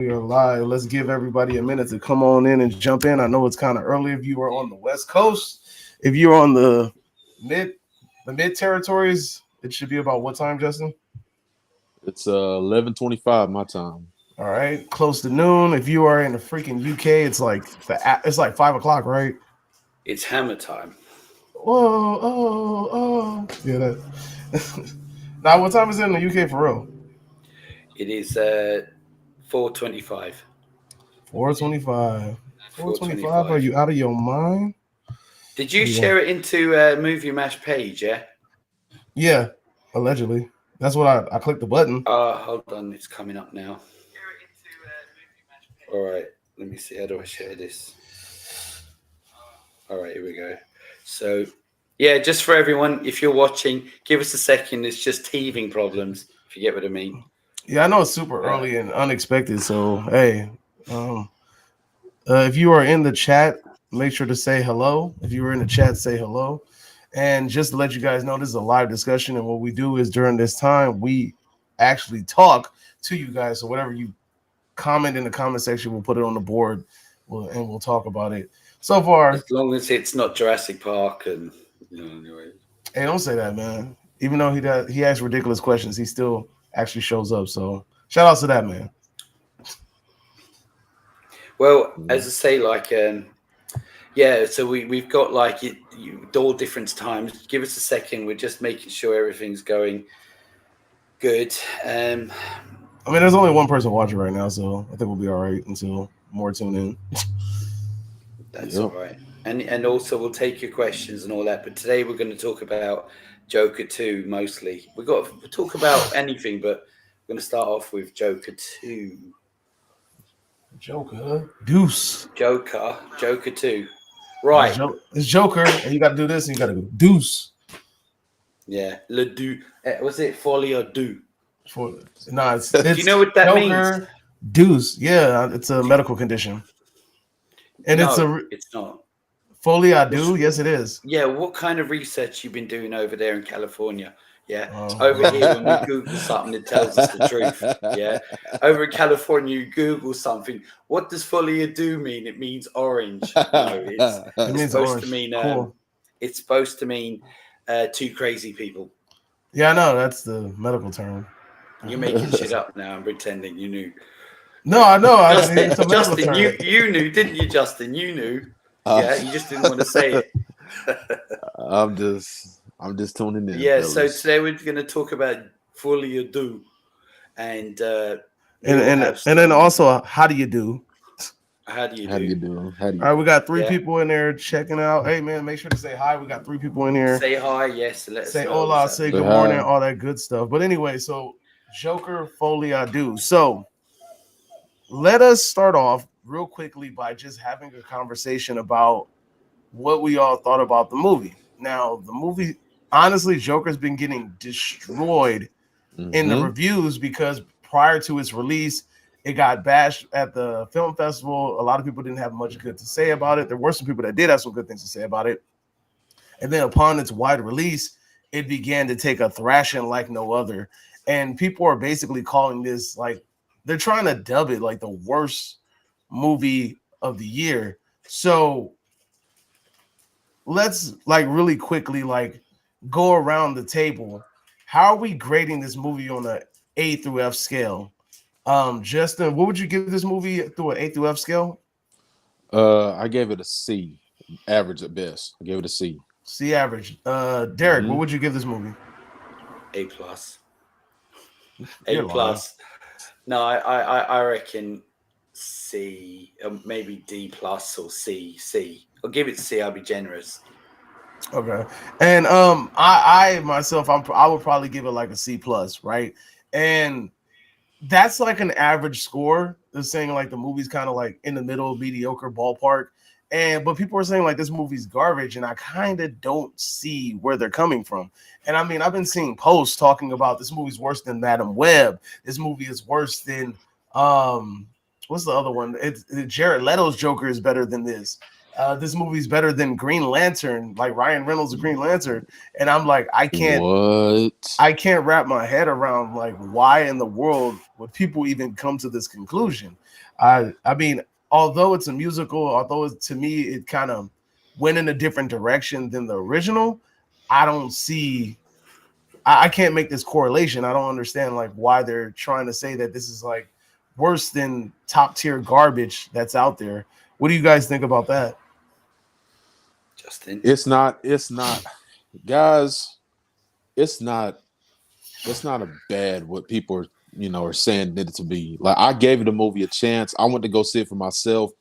We are live. Let's give everybody a minute to come on in and jump in. I know it's kind of early if you are on the West Coast. If you're on mid the mid territories, it should be about what time, Justin? It's 11:25 my time. All right, close to noon. If you are in the freaking UK, it's like 5 o'clock, right? It's hammer time. Whoa, oh. Yeah, that. Now, what time is it in the UK for real? It is 4:25. 4:25. 4:25. Are 4:25. you out of your mind? Did you Yeah. share it into Movie Mash page? Yeah. Yeah, allegedly. That's what I clicked the button. Hold on, it's coming up now. All right, let me see. How do I share this? All right, here we go. So, yeah, just for everyone, if you're watching, give us a second. It's just teething problems, if you get what I mean. Yeah, I know it's super early and unexpected. So, hey, if you are in the chat, make sure to say hello. If you were in the chat, say hello. And just to let you guys know, this is a live discussion. And what we do is during this time, we actually talk to you guys. So, whatever you comment in the comment section, we'll put it on the board and we'll talk about it. So far, As long as it's not Jurassic Park and, anyway. hey, don't say that, man. Even though he asks ridiculous questions, he still actually shows up. So, shout out to that, man. Well, as I say, yeah, so we've got all different times. Give us a second. We're just making sure everything's going good. I mean, there's only one person watching right now, so I think we'll be all right until more tune in. That's all right. And also we'll take your questions and all that. But today we're going to talk about Joker 2 mostly. We'll talk about anything, but we're going to start off with Joker 2. Joker. Deuce. Joker 2. Right. It's Joker, and you got to do this, and you got to go Deuce. Yeah. Le Deux. Was it Folie or Deux? It's do you know what that Joker, means? Deuce. Yeah, it's a medical condition. And it's not. Folie à deux? Yes, it is. Yeah, what kind of research you've been doing over there in California? Yeah, over here when we Google something, it tells us the truth. Yeah, over in California, you Google something. What does folie à deux mean? It means orange. No, it's supposed orange. To mean. Cool. It's supposed to mean two crazy people. Yeah, I know that's the medical term. You're making shit up now and pretending you knew. No, I know. Justin, you knew, didn't you, Justin? You knew. Yeah, you just didn't want to say it. I'm just tuning in. Yeah, fellas. So today we're going to talk about Folie à deux, and then also how do you do? How do you do? All right, we got three people in there checking out. Hey man, make sure to say hi. We got 3 people in here. Say hi, yes. Let's say hola, say good morning, all that good stuff. But anyway, so Joker Folie à deux. So let us start off real quickly by just having a conversation about what we all thought about the movie. Now, the movie, honestly, Joker's been getting destroyed in the reviews because prior to its release, it got bashed at the film festival. A lot of people didn't have much good to say about it. There were some people that did have some good things to say about it. And then upon its wide release, it began to take a thrashing like no other. And people are basically calling this they're trying to dub it like the worst movie of the year. So let's really quickly go around the table. How are we grading this movie on a A through F scale? Justin, what would you give this movie through an A through F scale? I gave it a C, average at best. I gave it a C. C average. Derek, what would you give this movie? A+. A+. No, I reckon C, maybe D+ or C. I'll give it C. I'll be generous. Okay, and I myself, I would probably give it like a C+, right? And that's like an average score. They're saying like the movie's kind of like in the middle, mediocre ballpark. But people are saying like this movie's garbage, and I kind of don't see where they're coming from. And I mean, I've been seeing posts talking about this movie's worse than Madam Web. This movie is worse than what's the other one? Jared Leto's Joker is better than this. this movie's better than Green Lantern, like Ryan Reynolds' Green Lantern, and I'm like, What? I can't wrap my head around like why in the world would people even come to this conclusion. I mean, although it's a musical, although to me it kind of went in a different direction than the original, I don't see. I can't make this correlation. I don't understand like why they're trying to say that this is like worse than top tier garbage that's out there. What do you guys think about that? Justin. It's not. It's not, guys. It's not. It's not a bad what people are, are saying it to be. Like, I gave the movie a chance. I went to go see it for myself.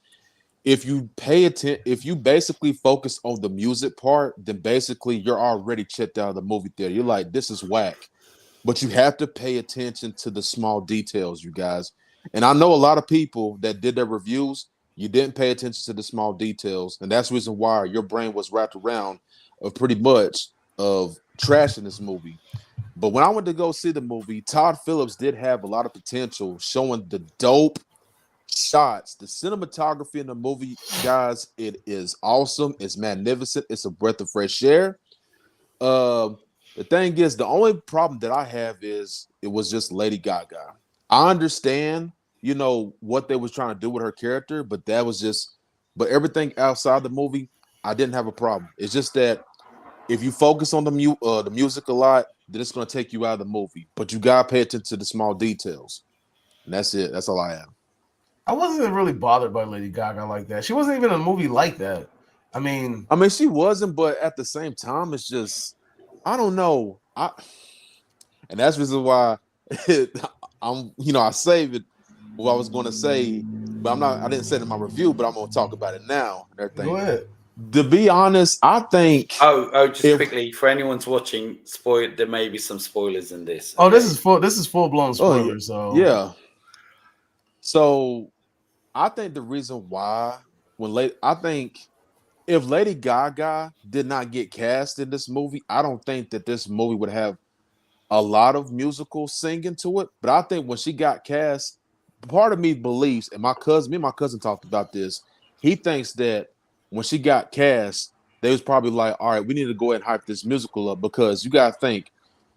If you pay attention, if you basically focus on the music part, then basically you're already checked out of the movie theater. You're like, this is whack. But you have to pay attention to the small details, you guys. And I know a lot of people that did their reviews, you didn't pay attention to the small details, and that's the reason why your brain was wrapped around of pretty much of trashing this movie. But when I went to go see the movie, Todd Phillips did have a lot of potential, showing the dope shots, the cinematography in the movie, guys. It is awesome. It's magnificent. It's a breath of fresh air. Uh, the thing is, the only problem that I have is it was just Lady Gaga. I understand, what they was trying to do with her character, but that was just. But everything outside the movie, I didn't have a problem. It's just that if you focus on the music a lot, then it's going to take you out of the movie. But you gotta pay attention to the small details, and that's it. That's all I have. I wasn't really bothered by Lady Gaga like that. She wasn't even in a movie like that. I mean, She wasn't, but at the same time, it's just I don't know. And that's the reason why I saved it what I was going to say, but I'm not. I didn't say it in my review, but I'm going to talk about it now and go everything. ahead. To be honest, I think. Just quickly for anyone's watching, there may be some spoilers in this. Okay? Oh, this is full blown spoilers. Oh, So yeah. So I think the reason why I think if Lady Gaga did not get cast in this movie, I don't think that this movie would have a lot of musical singing to it. But I think when she got cast, part of me believes, and me and my cousin talked about this. He thinks that when she got cast, they was probably like, all right, we need to go ahead and hype this musical up, because you gotta think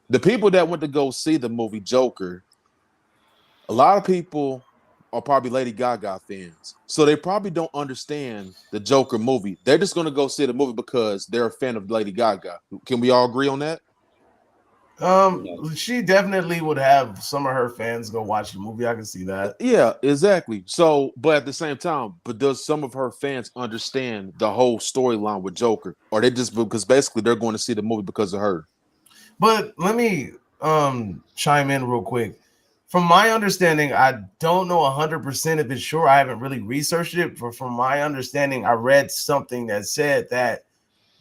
the people that went to go see the movie Joker, a lot of people are probably Lady Gaga fans. So they probably don't understand the Joker movie. They're just going to go see the movie because they're a fan of Lady Gaga. Can we all agree on that? she definitely would have some of her fans go watch the movie. I can see that. Yeah, exactly. So, but at the same time, but does some of her fans understand the whole storyline with Joker? Or they just, because basically they're going to see the movie because of her? But let me chime in real quick. From my understanding, I don't know 100% if it's sure. I haven't really researched it, but from my understanding, I read something that said that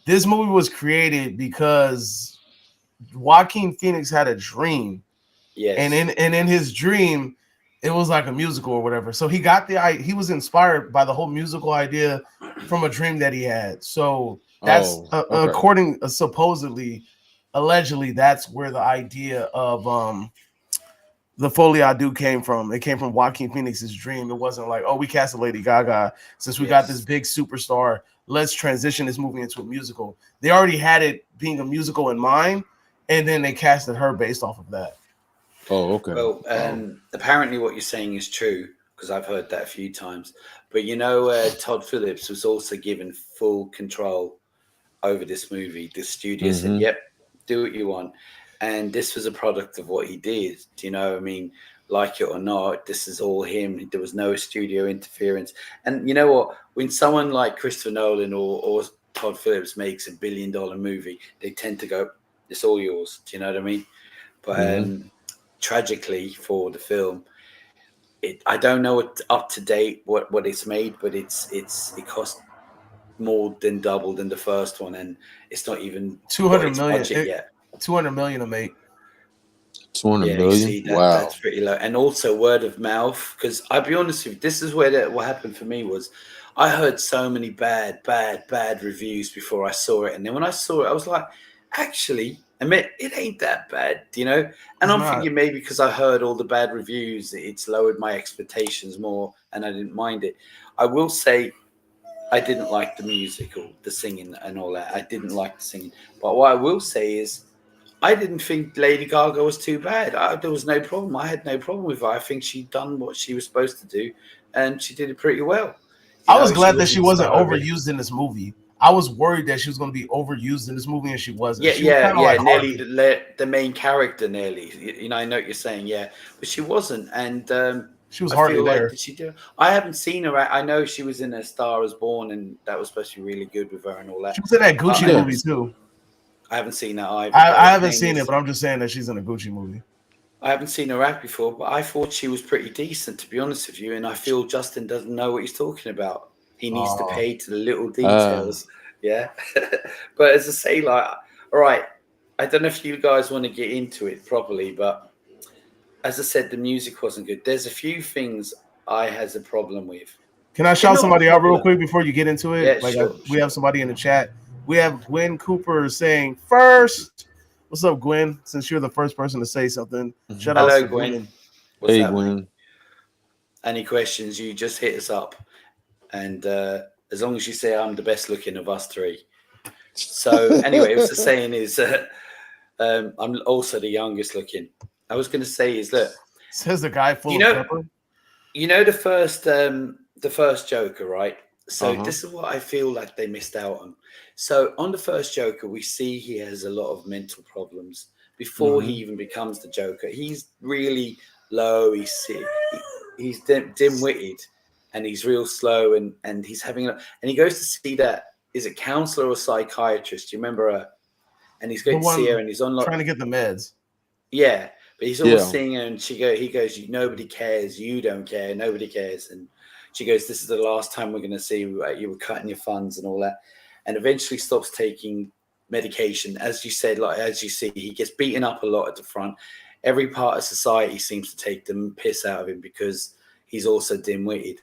this movie was created because Joaquin Phoenix had a dream. Yes. And in his dream, it was like a musical or whatever. So he was inspired by the whole musical idea from a dream that he had. So that's okay. according supposedly, allegedly, that's where the idea of the Folie I Do came from. It came from Joaquin Phoenix's dream. It wasn't like, oh, we cast a Lady Gaga since we got this big superstar. Let's transition this movie into a musical. They already had it being a musical in mind, and then they casted her based off of that. Oh, okay. Well, apparently what you're saying is true, because I've heard that a few times. But Todd Phillips was also given full control over this movie. The studio said, "Yep, do what you want," and this was a product of what he did. Do you know? I mean, like it or not, this is all him. There was no studio interference. And you know what? When someone like Christopher Nolan or Todd Phillips makes $1 billion movie, they tend to go, "It's all yours." Do you know what I mean? But tragically for the film, I don't know what up to date what it's made, but it cost more than double than the first one, and it's not even 200 million budget yet. 200 million to make. 200 million. You see, Wow, that's pretty low. And also word of mouth, because I'll be honest with you, this is where what happened for me was I heard so many bad reviews before I saw it, and then when I saw it, I was like, actually, I mean, it ain't that bad, you know. And I'm thinking maybe because I heard all the bad reviews, it's lowered my expectations more, and I didn't mind it. I will say, I didn't like the musical, the singing, and all that. I didn't like the singing. But what I will say is, I didn't think Lady Gaga was too bad. There was no problem. I had no problem with her. I think she'd done what she was supposed to do, and she did it pretty well. I was glad that she the wasn't star of it. overused in this movie. I was worried that she was going to be overused in this movie, and she wasn't. Yeah, She was kind of like nearly Harvey. the main character, nearly. You know, I know what you're saying, yeah, but she wasn't, and She was I hardly feel like there. did she do? I haven't seen her. I know she was in A Star Is Born, and that was supposed to be really good with her and all that. She was in that But Gucci movie too. I haven't seen that either. I But the haven't thing seen it, is, but I'm just saying that she's in a Gucci movie. I haven't seen her act before, but I thought she was pretty decent, to be honest with you. And I feel Justin doesn't know what he's talking about. He needs to pay to the little details. Yeah. But as I say, like, all right, I don't know if you guys want to get into it properly, but as I said, the music wasn't good. There's a few things I has a problem with. Can I They're shout not a somebody out real problem. quick before you get into Yeah, it? Like, sure, we sure. have somebody in the chat. We have Gwen Cooper saying first. What's up, Gwen? Since you're the first person to say something, shout outs Hello, to Gwen. What's Hey, happening? Gwen. Any questions, you just hit us up. And as long as you say I'm the best looking of us three. So anyway, what the saying is I'm also the youngest looking. I was going to say is that Says the guy full you of know pepper. you know the first Joker, right? So this is what I feel like they missed out on. So on the first Joker, we see he has a lot of mental problems before he even becomes the Joker. He's really low. He's dim-witted, and he's real slow, and he's having and he goes to see that is a counselor or psychiatrist. Do you remember her? And he's The going to see her, one and he's on trying to get the meds. yeah, but he's always seeing her, and he goes, nobody cares, you don't care, nobody cares, and she goes, this is the last time we're going to see you. You were cutting your funds and all that, and eventually stops taking medication. As you said, like as you see, he gets beaten up a lot at the front. Every part of society seems to take the piss out of him because he's also dim-witted.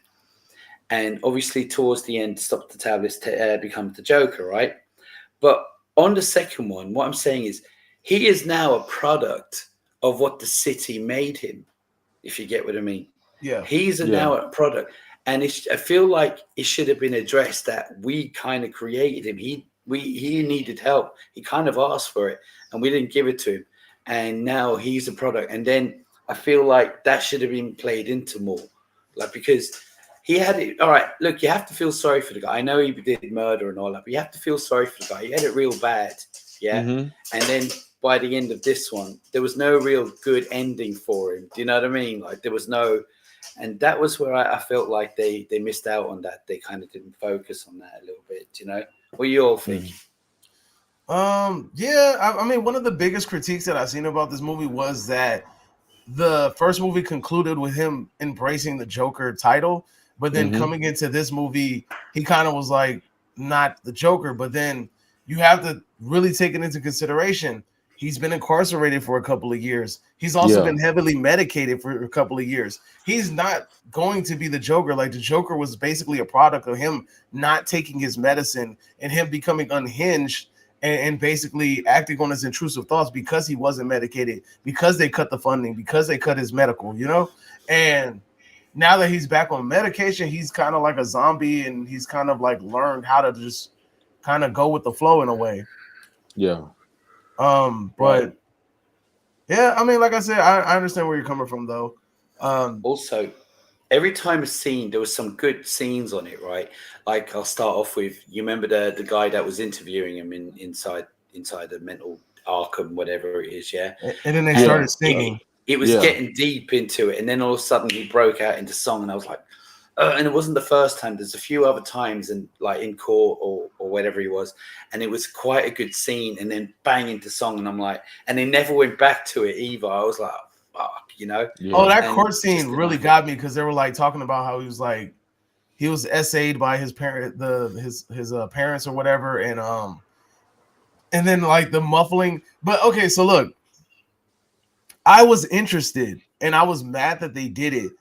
And obviously, towards the end, stop the tablets, becomes the Joker, right? But on the second one, what I'm saying is he is now a product of what the city made him, if you get what I mean. Yeah. He's now a product. And I feel like it should have been addressed that we kind of created him. He needed help. He kind of asked for it, and we didn't give it to him. And now he's a product. And then I feel like that should have been played into more. Like, because he had it. All right, look, you have to feel sorry for the guy. I know he did murder and all that, but you have to feel sorry for the guy. He had it real bad. Yeah. And then by the end of this one, there was no real good ending for him. Do you know what I mean? Like, there was no. And that was where I felt like they missed out on that. They kind of didn't focus on that a little bit. You know, what do you all think? Yeah, I mean, one of the biggest critiques that I've seen about this movie was that the first movie concluded with him embracing the Joker title, but then coming into this movie, he kind of was like not the Joker. But then you have to really take it into consideration. He's been incarcerated for a couple of years. He's also been heavily medicated for a couple of years. He's not going to be the Joker. Like, the Joker was basically a product of him not taking his medicine and him becoming unhinged and basically acting on his intrusive thoughts because he wasn't medicated, because they cut the funding, because they cut his medical, you know? And now that he's back on medication, he's kind of like a zombie, and he's kind of like learned how to just kind of go with the flow in a way. Yeah. But yeah, I mean, like I said, I understand where you're coming from, though. Also, every time a scene, there was some good scenes on it, right? Like, I'll start off with, you remember the guy that was interviewing him inside the mental Arkham, whatever it is, yeah? And then they started singing. It was getting deep into it, and then all of a sudden he broke out into song, and I was like, and it wasn't the first time. There's a few other times, in court or whatever he was, and it was quite a good scene. And then bang into song, and I'm like, and they never went back to it either. I was like, fuck, you know. Yeah. Oh, that court scene really got me, because they were like talking about how he was essayed by his parent, his parents or whatever, and then like the muffling. But okay, so look, I was interested and I was mad that they did it.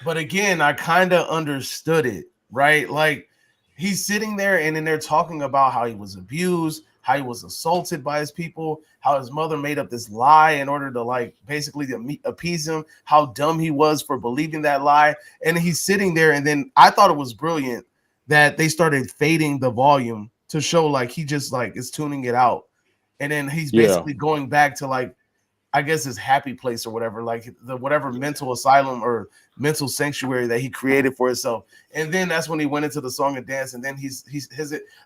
But again, I kind of understood it, right? Like, he's sitting there and then they're talking about how he was abused, how he was assaulted by his people, how his mother made up this lie in order to like basically appease him, how dumb he was for believing that lie. And he's sitting there, and then I thought it was brilliant that they started fading the volume to show like he just like is tuning it out, and then he's basically going back to like, I guess, his happy place or whatever, like the whatever mental asylum or mental sanctuary that he created for himself. And then that's when he went into the song and dance. And then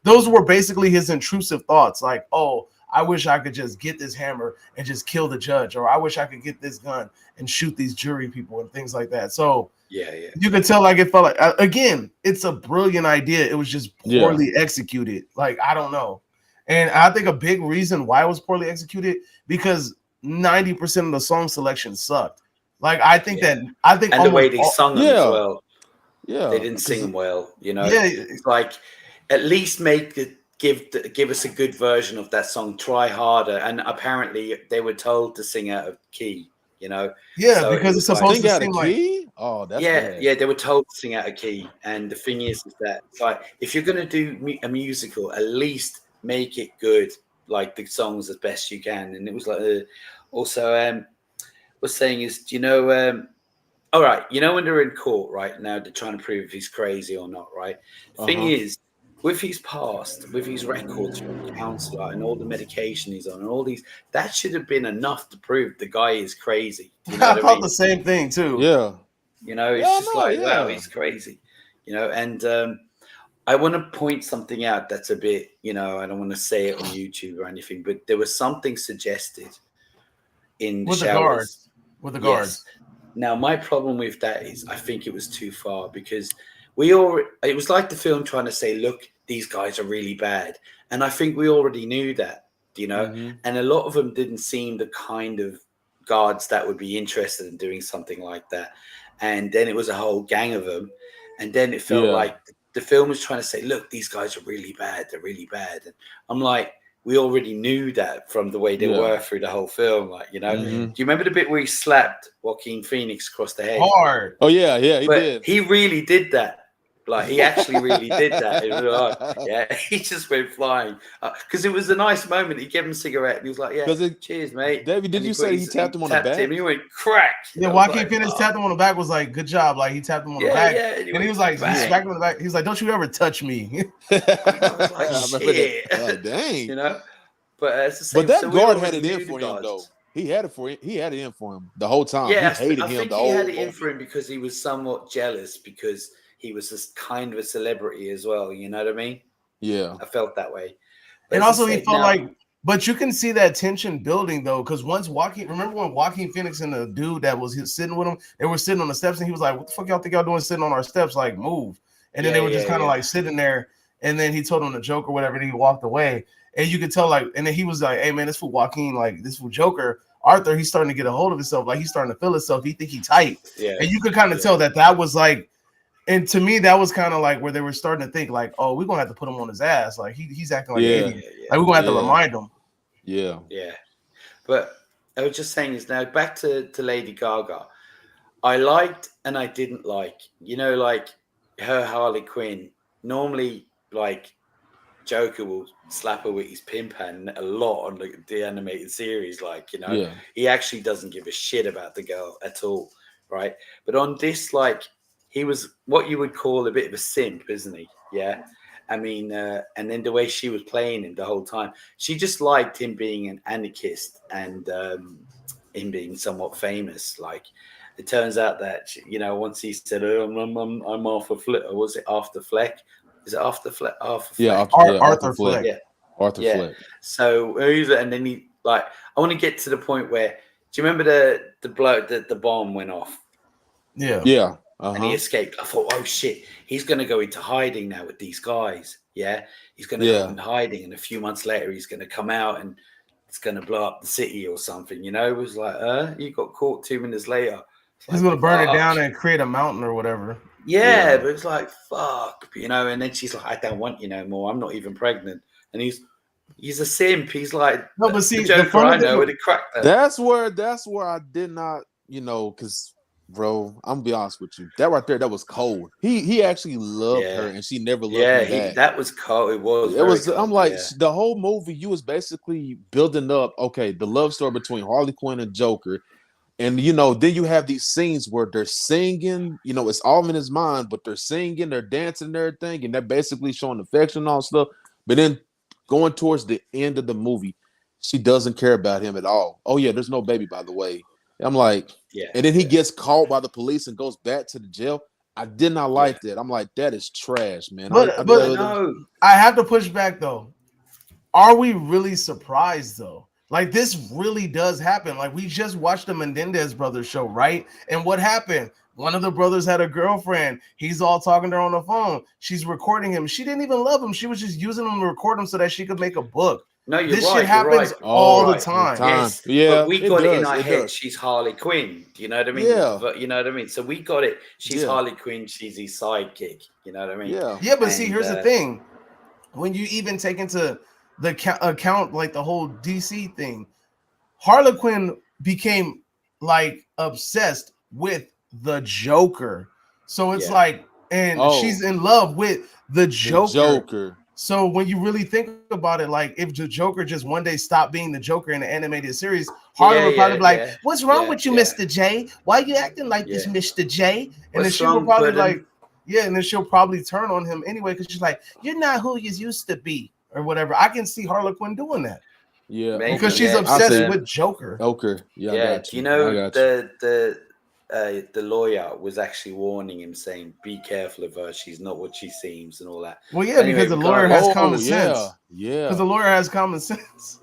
those were basically his intrusive thoughts, like, oh, I wish I could just get this hammer and just kill the judge, or I wish I could get this gun and shoot these jury people and things like that. So you could tell like it felt like, again, it's a brilliant idea. It was just poorly executed. Like, I don't know. And I think a big reason why it was poorly executed, because 90% of the song selection sucked. Like, I think and the way they sung them as well. Yeah, they didn't sing them well. You know, it's like at least give us a good version of that song. Try harder. And apparently they were told to sing out of key. You know, so because it's supposed to sing like key. Oh, that's bad. They were told to sing out of key. And the thing is that like if you're gonna do a musical, at least make it good, like the songs as best you can. And it was like also what's saying is, do you know all right, you know when they're in court right now, they're trying to prove if he's crazy or not, right? The thing is, with his past, with his records from counselor and all the medication he's on and all these, that should have been enough to prove the guy is crazy. You know I thought the same thing too. Yeah. You know, it's wow, he's crazy. You know, and I want to point something out that's a bit, you know, I don't want to say it on YouTube or anything, but there was something suggested in with showers. With the guards. Now, my problem with that is I think it was too far, because it was like the film trying to say, look, these guys are really bad. And I think we already knew that, you know, and a lot of them didn't seem the kind of guards that would be interested in doing something like that. And then it was a whole gang of them. And then it felt like the film was trying to say, look, these guys are really bad. They're really bad. And I'm like, we already knew that from the way they were through the whole film. Like, you know, do you remember the bit where he slapped Joaquin Phoenix across the head? Hard. Oh, yeah, he did. He really did that. Like, he actually really did that. It was like, yeah, he just went flying. Because it was a nice moment. He gave him a cigarette and he was like, cheers, mate. David, did you say he tapped him on the back? He went crack. Yeah, Joaquin Phoenix tapped him on the back, was like, good job. Like, he tapped him on the back. Yeah, and he was like, he smacked him on the back. He was like, don't you ever touch me. I was like, shit. Oh, dang. You know? But it's the same. But that guard had it in for him, though. He had it in for him the whole time. Yeah, he hated I him think the he whole had it in for him because he was somewhat jealous, because he was this kind of a celebrity as well. You know what I mean? Yeah. I felt that way. But and also he felt like, but you can see that tension building though, because once remember when Joaquin Phoenix and the dude that was sitting with him, they were sitting on the steps and he was like, what the fuck y'all think y'all doing sitting on our steps? Like, move. And then they were just kind of like sitting there, and then he told him the joke or whatever, and he walked away. And you could tell, like, and then he was like, hey man, this fool Joaquin, like this fool Joker, Arthur, he's starting to get a hold of himself, like he's starting to feel himself. He think he tight. Yeah. And you could kind of tell that was like, and to me, that was kind of like where they were starting to think like, oh, we're gonna have to put him on his ass. Like he's acting like an idiot. Like we're gonna have to remind him. Yeah. Yeah. But I was just saying is now back to Lady Gaga. I liked and I didn't like, you know, like her Harley Quinn. Normally, like Joker will slap her with his pimp hand a lot on the animated series. Like, you know, he actually doesn't give a shit about the girl at all. Right. But on this, like, he was what you would call a bit of a simp, isn't he? Yeah. I mean, and then the way she was playing him the whole time, she just liked him being an anarchist and him being somewhat famous. Like, it turns out that, you know, once he said, oh, I'm Arthur Fleck, or was it Arthur Fleck? Is it Arthur Fleck? Arthur Fleck. Arthur Fleck. Yeah. Arthur Fleck. So, and then he, like, I want to get to the point where, do you remember the bloke that the bomb went off? Yeah. Yeah. And he escaped. I thought, oh shit, he's going to go into hiding now with these guys. Yeah, he's going to go into hiding, and a few months later, he's going to come out and it's going to blow up the city or something. You know, it was like, you got caught 2 minutes later. He's going to burn it down and create a mountain or whatever. Yeah, but it's like, fuck, you know. And then she's like, I don't want you no more. I'm not even pregnant. And he's a simp. He's like, no, but see, the Joker I know with a crack. That's where I did not, you know, because. Bro, I'm gonna be honest with you. That right there, that was cold. He actually loved her, and she never loved him back. That was cold. It was. Cold. I'm like, the whole movie, you was basically building up. Okay, the love story between Harley Quinn and Joker. And then you have these scenes where they're singing, it's all in his mind, but they're singing, they're dancing and everything, and they're basically showing affection and all stuff. But then going towards the end of the movie, she doesn't care about him at all. Oh yeah, there's no baby, by the way. I'm like, and then he gets caught by the police and goes back to the jail. I did not like that. I'm like, that is trash, man. But no, I have to push back though. Are we really surprised though? Like, this really does happen. Like, we just watched the Menendez brothers show, right? And what happened? One of the brothers had a girlfriend. He's all talking to her on the phone. She's recording him. She didn't even love him. She was just using him to record him so that she could make a book. No, you're this right. shit happens all the time. Yes, yeah, but we got it in our head. She's Harley Quinn. Do you know what I mean? Yeah. But you know what I mean? So we got it. She's Harley Quinn. She's his sidekick. You know what I mean? Yeah. Yeah, but see, here's the thing. When you even take into the account, like the whole DC thing, Harley Quinn became like obsessed with the Joker. So it's like, and she's in love with the Joker. So when you really think about it, like if the Joker just one day stopped being the Joker in the animated series, Harley would probably be like, "What's wrong with you, Mr. J? Why are you acting like this, Mr. J?" And then she will probably like, and then she'll probably turn on him anyway because she's like, "You're not who you used to be," or whatever. I can see Harley Quinn doing that. Yeah, because she's obsessed with Joker. Yeah. You know, the lawyer was actually warning him, saying, "Be careful of her. She's not what she seems," and all that. Well, yeah, anyway, because the lawyer has common sense. Yeah, because the lawyer has common sense.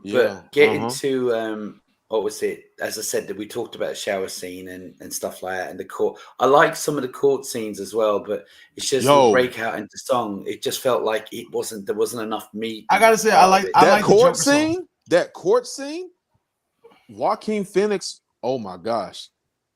But getting to what was it? As I said, that we talked about the shower scene and stuff like that, and the court. I like some of the court scenes as well, but it's just the breakout into song. It just felt like there wasn't enough meat. I gotta say, I like that court scene. Song. That court scene. Joaquin Phoenix. Oh my gosh,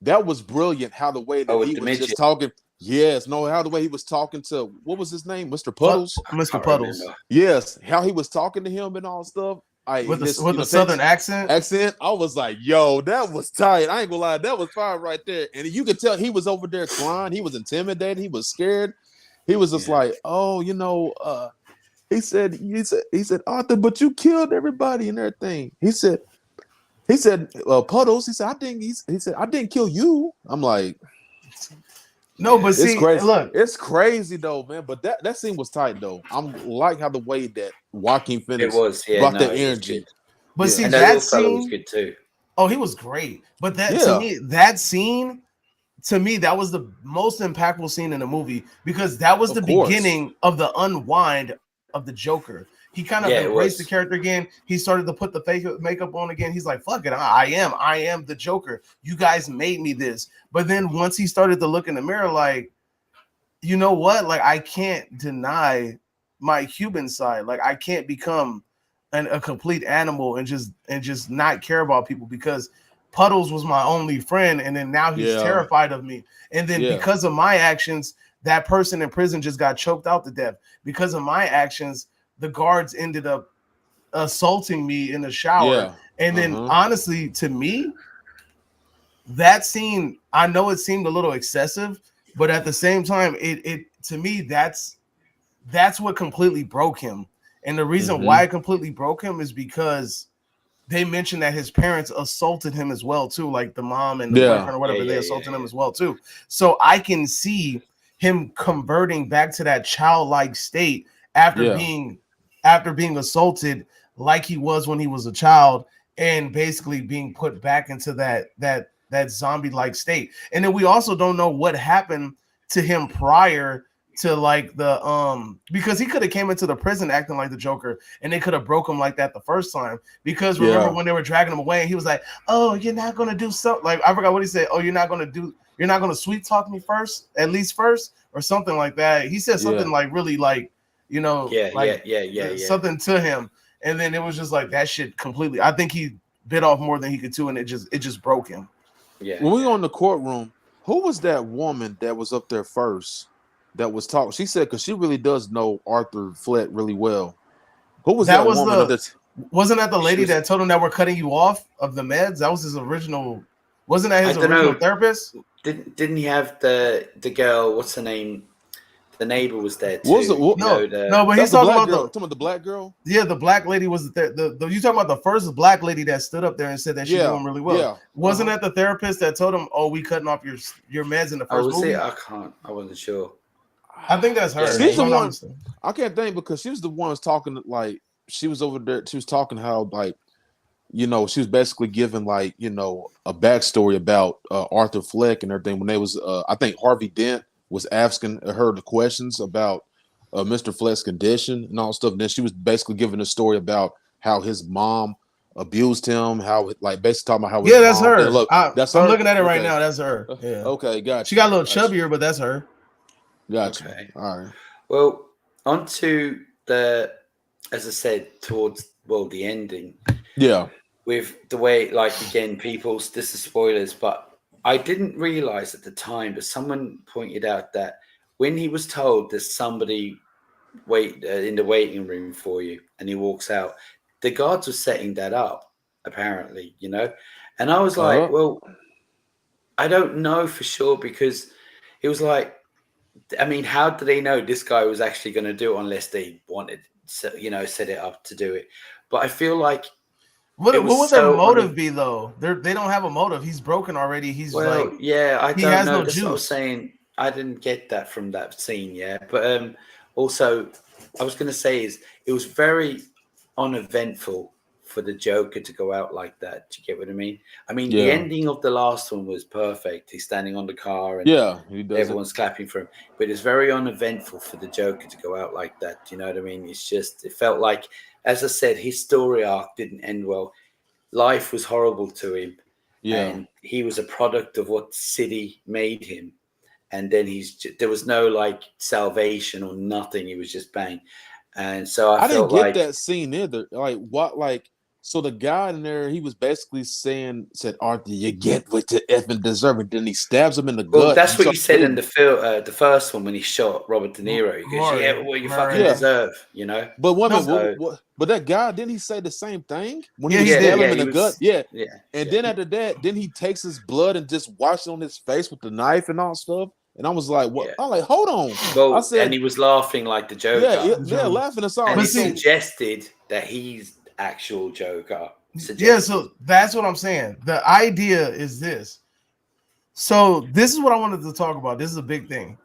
that was brilliant. How the way that he was just talking. Yes, how the way he was talking to, what was his name, Mr. Puddles. Mr. Puddles. Yes, how he was talking to him and all stuff. With the southern accent, I was like, yo, that was tight. I ain't gonna lie, that was fire right there. And you could tell he was over there crying. He was intimidated. He was scared. He was just like, oh, he said, Arthur, but you killed everybody and everything. He said, Puddles. He said, I didn't kill you. I'm like, no, but see, look, it's crazy though, man. But that scene was tight though. I'm like how the way that Joaquin Phoenix brought that energy. But see, and that scene was good too. Oh, he was great. But to me, that scene, that was the most impactful scene in the movie because that was the beginning of the unwind of the Joker. He kind of embraced the character again. He started to put the fake makeup on again. He's like, fuck it, I am the Joker. You guys made me this. But then once he started to look in the mirror, like, you know what? Like, I can't deny my human side. Like, I can't become a complete animal and just not care about people because Puddles was my only friend. And then now he's terrified of me. And then because of my actions, that person in prison just got choked out to death. Because of my actions, the guards ended up assaulting me in the shower. And then honestly, to me, that scene, I know it seemed a little excessive, but at the same time, it to me, that's what completely broke him. And the reason why it completely broke him is because they mentioned that his parents assaulted him as well, too. Like the mom and the boyfriend or whatever, they assaulted him as well, too. So I can see him converting back to that childlike state after being assaulted like he was when he was a child and basically being put back into that zombie-like state. And then we also don't know what happened to him prior to like the because he could have came into the prison acting like the Joker and they could have broke him like that the first time. Because remember when they were dragging him away and he was like, "Oh, you're not gonna do so," like I forgot what he said. "Oh, you're not gonna sweet talk me first, at least first," or something like that. He said something like really like, something to him. And then it was just like that shit completely. I think he bit off more than he could chew, and it just broke him. Yeah. When we were in the courtroom, who was that woman that was up there first that was talking? She said, because she really does know Arthur Fleck really well. Who was that woman? Wasn't that the lady that told him that we're cutting you off of the meds? That was his original. Wasn't that his original therapist? Didn't he have the girl? What's her name? The neighbor was there too. What was You know, No, but he's that's the talking black about girl. Talking about the black girl. Yeah, the black lady was you talking about the first black lady that stood up there and said that she's doing really well. Yeah. Wasn't that the therapist that told him, "Oh, we cutting off your meds in the first was movie"? it? I wasn't sure. I think that's her. She's the one. I can't think because she was the one was talking like she was over there. She was talking how like she was basically giving like a backstory about Arthur Fleck and everything when they was I think Harvey Dent was asking her the questions about Mr. Fleck's condition and all stuff. And then she was basically giving a story about how his mom abused him, how like basically talking about how his that's mom, her. look, that's her. I'm looking at it right now. That's her. Yeah. Okay, gotcha. She got a little chubbier, but that's her. Gotcha. Okay. All right. Well, on to as I said, towards the ending. Yeah. With the way, like, again, this is spoilers, but I didn't realize at the time, but someone pointed out that when he was told there's somebody in the waiting room for you and he walks out, the guards were setting that up, apparently, and I was like, well, I don't know for sure, because it was like, I mean, how do they know this guy was actually going to do it unless they wanted, set it up to do it? But I feel like, what would their motive be though? They don't have a motive. He's broken already. He's I don't know. That's what I was saying. I didn't get that from that scene, but also I was going to say is it was very uneventful for the Joker to go out like that. Do you get what I mean? I mean, the ending of the last one was perfect. He's standing on the car and everyone's clapping for him. But it's very uneventful for the Joker to go out like that. Do you know what I mean? It's just, it felt like, as I said, his story arc didn't end well. Life was horrible to him. Yeah. And he was a product of what the city made him. And then there was no like salvation or nothing. He was just bang. And so I didn't get that scene either. Like what? Like so the guy in there, he was basically said, Arthur, you get what you effing deserve. And then he stabs him in the gut. Well, that's what he said in the first one when he shot Robert De Niro. He goes, "Yeah, what you fucking deserve," But but that guy, didn't he say the same thing when he stabbed him in the gut? Yeah. And then after that, then he takes his blood and just washes it on his face with the knife and all stuff. And I was like, "What?" Yeah. I'm like, "Hold on." Well, I said, and he was laughing like the Joker. Yeah, laughing us all. And he suggested that he's actual Joker. Yeah, so that's what I'm saying. The idea is this. So this is what I wanted to talk about. This is a big thing.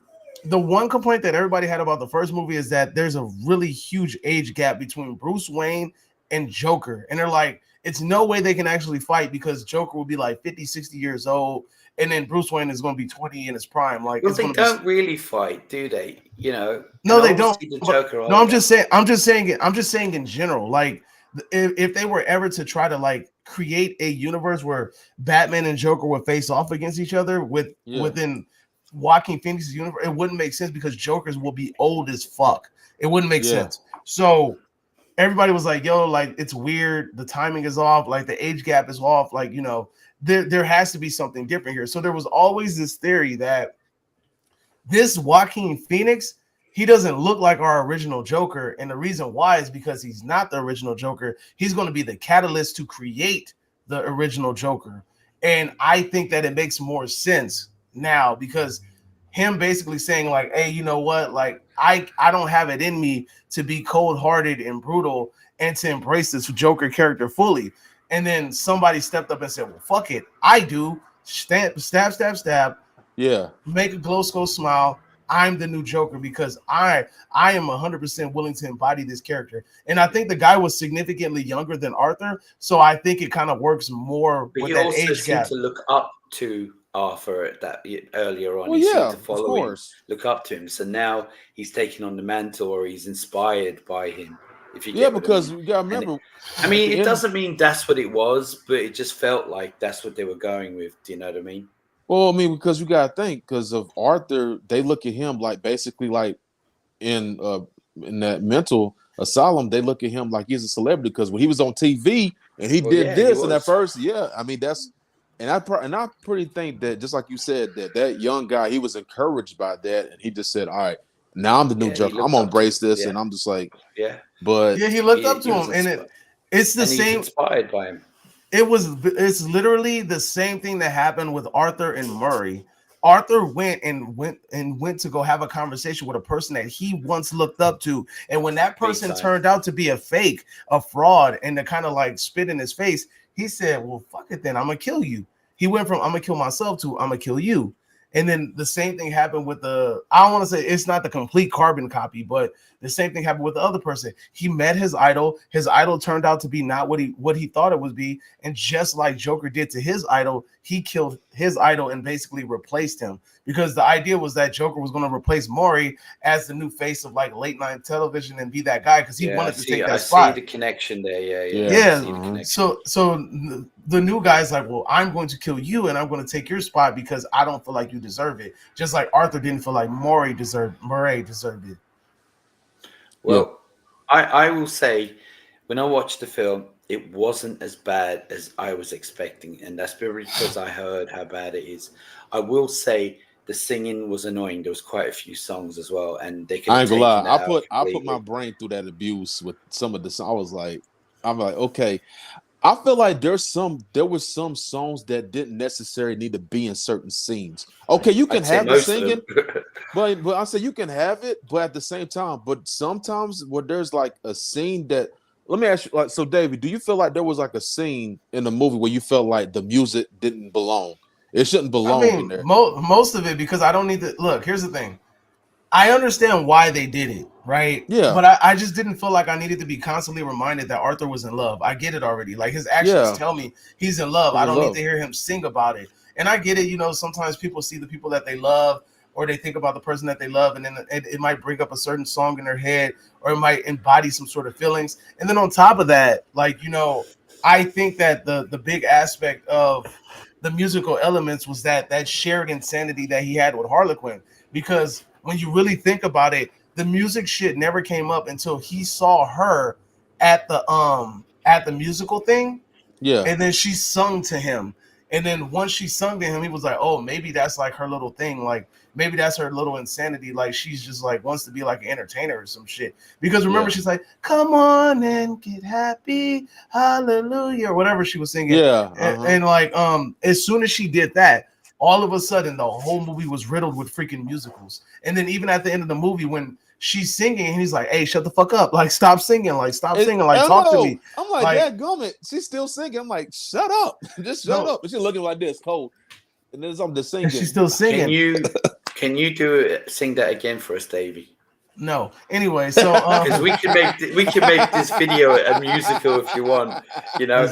The one complaint that everybody had about the first movie is that there's a really huge age gap between Bruce Wayne and Joker. And they're like, it's no way they can actually fight because Joker will be like 50, 60 years old. And then Bruce Wayne is going to be 20 in his prime. Like, well, they don't really fight, do they? No, they don't. No, I'm just saying in general. Like, if they were ever to try to like create a universe where Batman and Joker would face off against each other within Joaquin Phoenix's universe, it wouldn't make sense because Jokers will be old as fuck. It wouldn't make sense. So everybody was like, "Yo, like it's weird. The timing is off. Like the age gap is off. Like there has to be something different here." So there was always this theory that this Joaquin Phoenix, he doesn't look like our original Joker. And the reason why is because he's not the original Joker. He's going to be the catalyst to create the original Joker. And I think that it makes more sense now because him basically saying like, "Hey, you know what? Like I don't have it in me to be cold-hearted and brutal and to embrace this Joker character fully." And then somebody stepped up and said, "Well, fuck it. I do. Stab. Yeah. Make a glow skull smile. I'm the new Joker because I am 100% willing to embody this character." And I think the guy was significantly younger than Arthur, so I think it kind of works more with that age gap. To look up to Arthur at that earlier on. Well, he yeah, seemed to follow him, look up to him. So now he's taking on the mantle, or he's inspired by him. If you because you gotta remember. I mean, it doesn't mean that's what it was, but it just felt like that's what they were going with. Do you know what I mean? Well, I mean, because you gotta think, because of Arthur, they look at him like basically like in that mental asylum, they look at him like he's a celebrity because when he was on TV and he did this and at first, I mean that's and I pretty think that just like you said that young guy, he was encouraged by that and he just said, "All right, now I'm the new Joker. I'm gonna embrace this," and I'm just like, but he looked up to him, and it's the same. Inspired by him. It's literally the same thing that happened with Arthur and Murray. Arthur went to go have a conversation with a person that he once looked up to, and when that person turned out to be a fake, a fraud, and to kind of like spit in his face, he said, "Well, fuck it, then I'm gonna kill you." He went from "I'm gonna kill myself" to "I'm gonna kill you." And then the same thing happened with I don't want to say it's not the complete carbon copy, but the same thing happened with the other person. He met his idol. His idol turned out to be not what he thought it would be. And just like Joker did to his idol, he killed his idol and basically replaced him. Because the idea was that Joker was going to replace Maury as the new face of like late night television and be that guy because he wanted to take that spot. I see the connection there. Yeah. So the new guy's like, well, I'm going to kill you and I'm going to take your spot because I don't feel like you deserve it. Just like Arthur didn't feel like Maury deserved it. Well, I will say, when I watched the film, it wasn't as bad as I was expecting, and that's because I heard how bad it is. I will say the singing was annoying. There was quite a few songs as well, and they could. I ain't gonna lie. I put my brain through that abuse with some of the songs. I'm like, okay. I feel like there was some songs that didn't necessarily need to be in certain scenes. Okay, you can have the singing, but I say you can have it, but at the same time, but sometimes where there's like a scene that, let me ask you, like, so David, do you feel like there was like a scene in the movie where you felt like the music didn't belong? It shouldn't belong in there. Most of it, because I don't need to look. Here's the thing. I understand why they did it, right? Yeah. But I just didn't feel like I needed to be constantly reminded that Arthur was in love. I get it already. Like his actions tell me he's in love. I don't need to hear him sing about it. And I get it. You know, sometimes people see the people that they love or they think about the person that they love, and then it might bring up a certain song in their head or it might embody some sort of feelings. And then on top of that, like, you know, I think that the big aspect of the musical elements was that shared insanity that he had with Harlequin. Because when you really think about it, the music shit never came up until he saw her at the musical thing. Yeah. And then she sung to him. And then once she sung to him, he was like, oh, maybe that's like her little thing. Like maybe that's her little insanity. Like she's just like wants to be like an entertainer or some shit. Because remember, she's like, come on and get happy. Hallelujah. Or whatever she was singing. Yeah. And like as soon as she did that, all of a sudden the whole movie was riddled with freaking musicals. And then even at the end of the movie, when she's singing and he's like, hey, shut the fuck up, like stop singing, like talk to me. I'm like yeah, gummit, she's still singing. I'm like, shut up, just shut up. And she's looking like this cold, and then I'm just singing. She's still singing. Can you sing that again for us, Davey? No. Anyway, so because we can make this video a musical if you want. You know,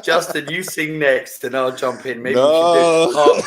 Justin, you sing next, and I'll jump in. Maybe we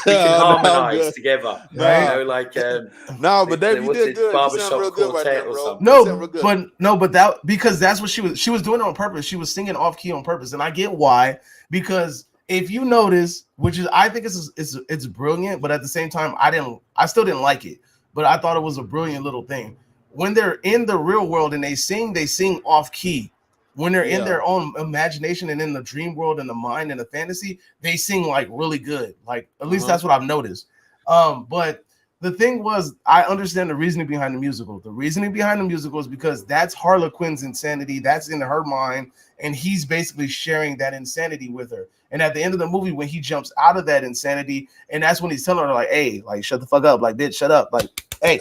can harmonize together. Right? You know, like but David, you did good. Barbershop Quartet or something. But that because that's what she was doing it on purpose. She was singing off key on purpose, and I get why. Because if you notice, which is I think it's brilliant, but at the same time, I still didn't like it, but I thought it was a brilliant little thing. When they're in the real world and they sing off key. When they're in their own imagination and in the dream world and the mind and the fantasy, they sing like really good. Like at least that's what I've noticed. But the thing was, I understand the reasoning behind the musical. The reasoning behind the musical is because that's Harlequin's insanity. That's in her mind, and he's basically sharing that insanity with her. And at the end of the movie, when he jumps out of that insanity, and that's when he's telling her like, "Hey, like shut the fuck up, like bitch, shut up, like hey,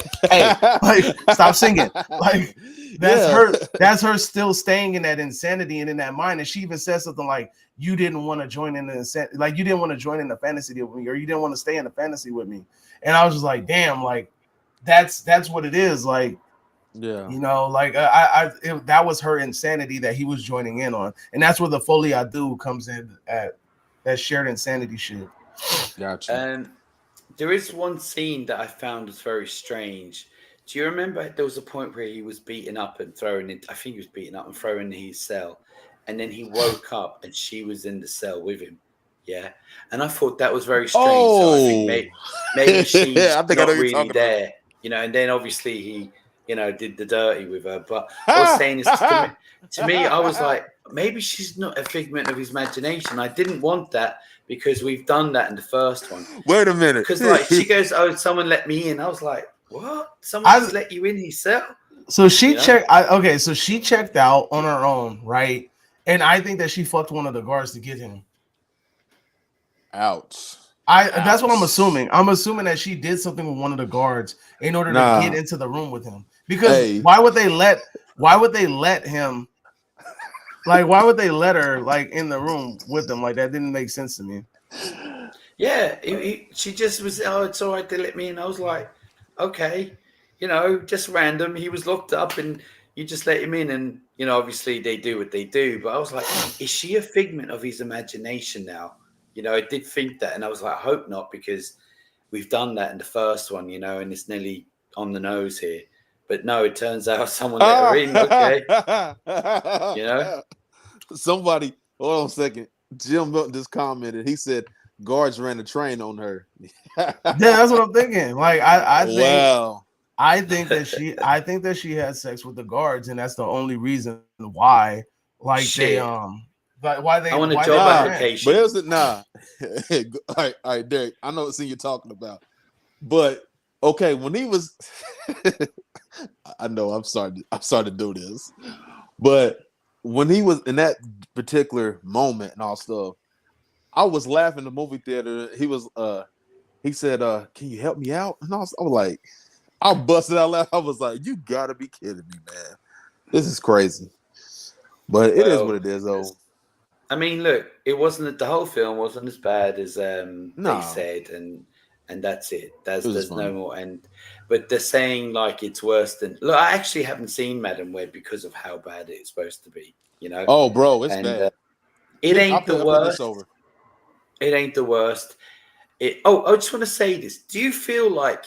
like stop singing, like." That's her still staying in that insanity and in that mind. And she even says something like, you didn't want to join in the insanity, like you didn't want to join in the fantasy with me, or you didn't want to stay in the fantasy with me. And I was just like, damn, like that's what it is. Like, you know, like that was her insanity that he was joining in on. And that's where the Folie I do comes in at that shared insanity shit. Gotcha. And there is one scene that I found was very strange. Do you remember there was a point where he was beaten up and thrown in? I think he was beaten up and thrown in his cell, and then he woke up and she was in the cell with him. Yeah, and I thought that was very strange. So I think maybe she's not really there, you know. And then obviously he, you know, did the dirty with her. But I was saying this to me, I was like, maybe she's not a figment of his imagination. I didn't want that because we've done that in the first one. Wait a minute, because like she goes, "Oh, someone let me in." I was like, what? Someone let you in his cell? So she checked. So she checked out on her own, right? And I think that she fucked one of the guards to get him. Ouch. That's what I'm assuming. I'm assuming that she did something with one of the guards in order to get into the room with him. Because why would they let him, like, why would they let her like in the room with them? Like, that didn't make sense to me. Yeah, she just was, oh, it's all right, they let me in. I was like, okay, just random. He was locked up and you just let him in. And, obviously they do what they do. But I was like, is she a figment of his imagination now? I did think that. And I was like, I hope not, because we've done that in the first one, and it's nearly on the nose here. But no, it turns out someone let her in. Okay. Somebody, hold on a second. Jim Milton just commented. He said guards ran a train on her. Yeah, that's what I'm thinking. Like, I think that she had sex with the guards, and that's the only reason why. Like, Shit. why they I want a job application. But it was all right, Derek. I know what scene you're talking about. But okay, when he was I know I'm sorry to do this. But when he was in that particular moment and all stuff, I was laughing in the movie theater. He said, can you help me out? And I was like, I busted out laughing. I was like, you gotta be kidding me, man. This is crazy. But it is what it is, though. I mean, look, it wasn't, the whole film wasn't as bad as they said, and that's it. There's no more. But they're saying like it's worse than. Look, I actually haven't seen Madam Web because of how bad it's supposed to be. Oh, bro, it's bad. It ain't the worst. It ain't the worst. I just want to say this. Do you feel like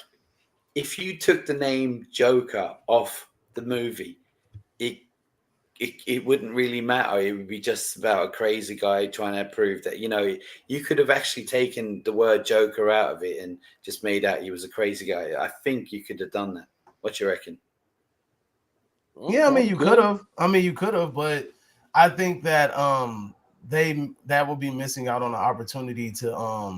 if you took the name Joker off the movie, it wouldn't really matter? It would be just about a crazy guy trying to prove that, you could have actually taken the word Joker out of it and just made out he was a crazy guy. I think you could have done that. What do you reckon? Yeah, I mean, you could have. But I think that that would be missing out on the opportunity to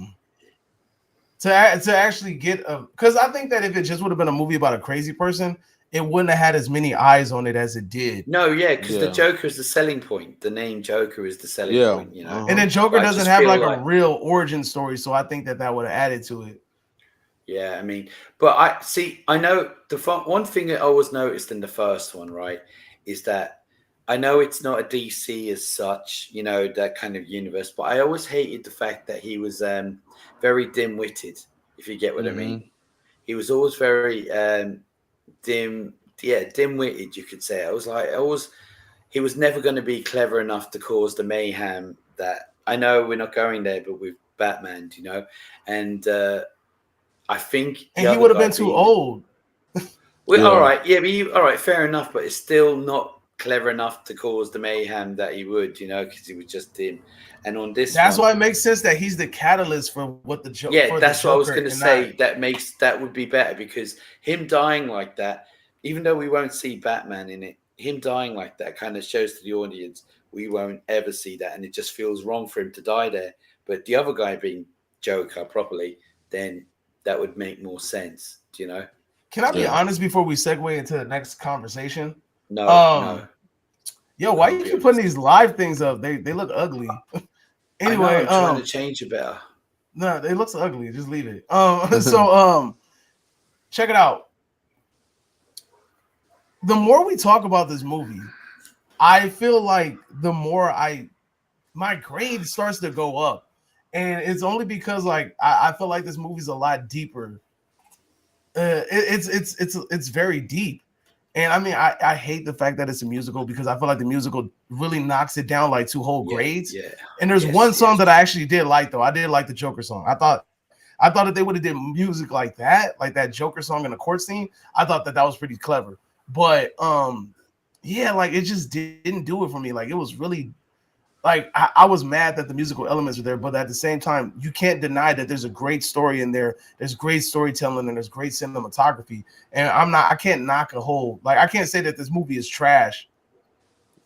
actually get because I think that if it just would have been a movie about a crazy person, it wouldn't have had as many eyes on it as it did. No, yeah, because the Joker is the selling point. The name Joker is the selling point, And then Joker doesn't have like a real origin story, so I think that would have added to it. Yeah, I mean, but I know one thing that I always noticed in the first one, right, is that I know it's not a DC as such, that kind of universe, but I always hated the fact that he was very dim-witted, if you get what I mean. He was always very dim-witted, you could say. I was like, he was never going to be clever enough to cause the mayhem that, I know we're not going there, but with Batman, and I think, and he would have been too old. Well, all right, all right, fair enough, but it's still not clever enough to cause the mayhem that he would, because he was just dim. And on this, that's why it makes sense that he's the catalyst for what the Joker. Yeah, that's what I was going to say. That would be better, because him dying like that, even though we won't see Batman in it, him dying like that kind of shows to the audience we won't ever see that, and it just feels wrong for him to die there. But the other guy being Joker properly, then that would make more sense. Do you know? Can I be honest before we segue into the next conversation? No. Yo, why you keep putting these live things up? They look ugly. Anyway, I'm trying to change it better. No, it looks ugly. Just leave it. So check it out. The more we talk about this movie, I feel like the more my grade starts to go up, and it's only because like I feel like this movie's a lot deeper. It's very deep. And I mean, I hate the fact that it's a musical, because I feel like the musical really knocks it down like 2 whole grades. Yeah. And there's one song that I actually did like, though. I did like the Joker song. I thought if they would have did music like that Joker song in the court scene, I thought that was pretty clever. But like it just didn't do it for me. Like it was really like I was mad that the musical elements were there, but at the same time, you can't deny that there's a great story in there. There's great storytelling and there's great cinematography. And I can't knock a whole, like, I can't say that this movie is trash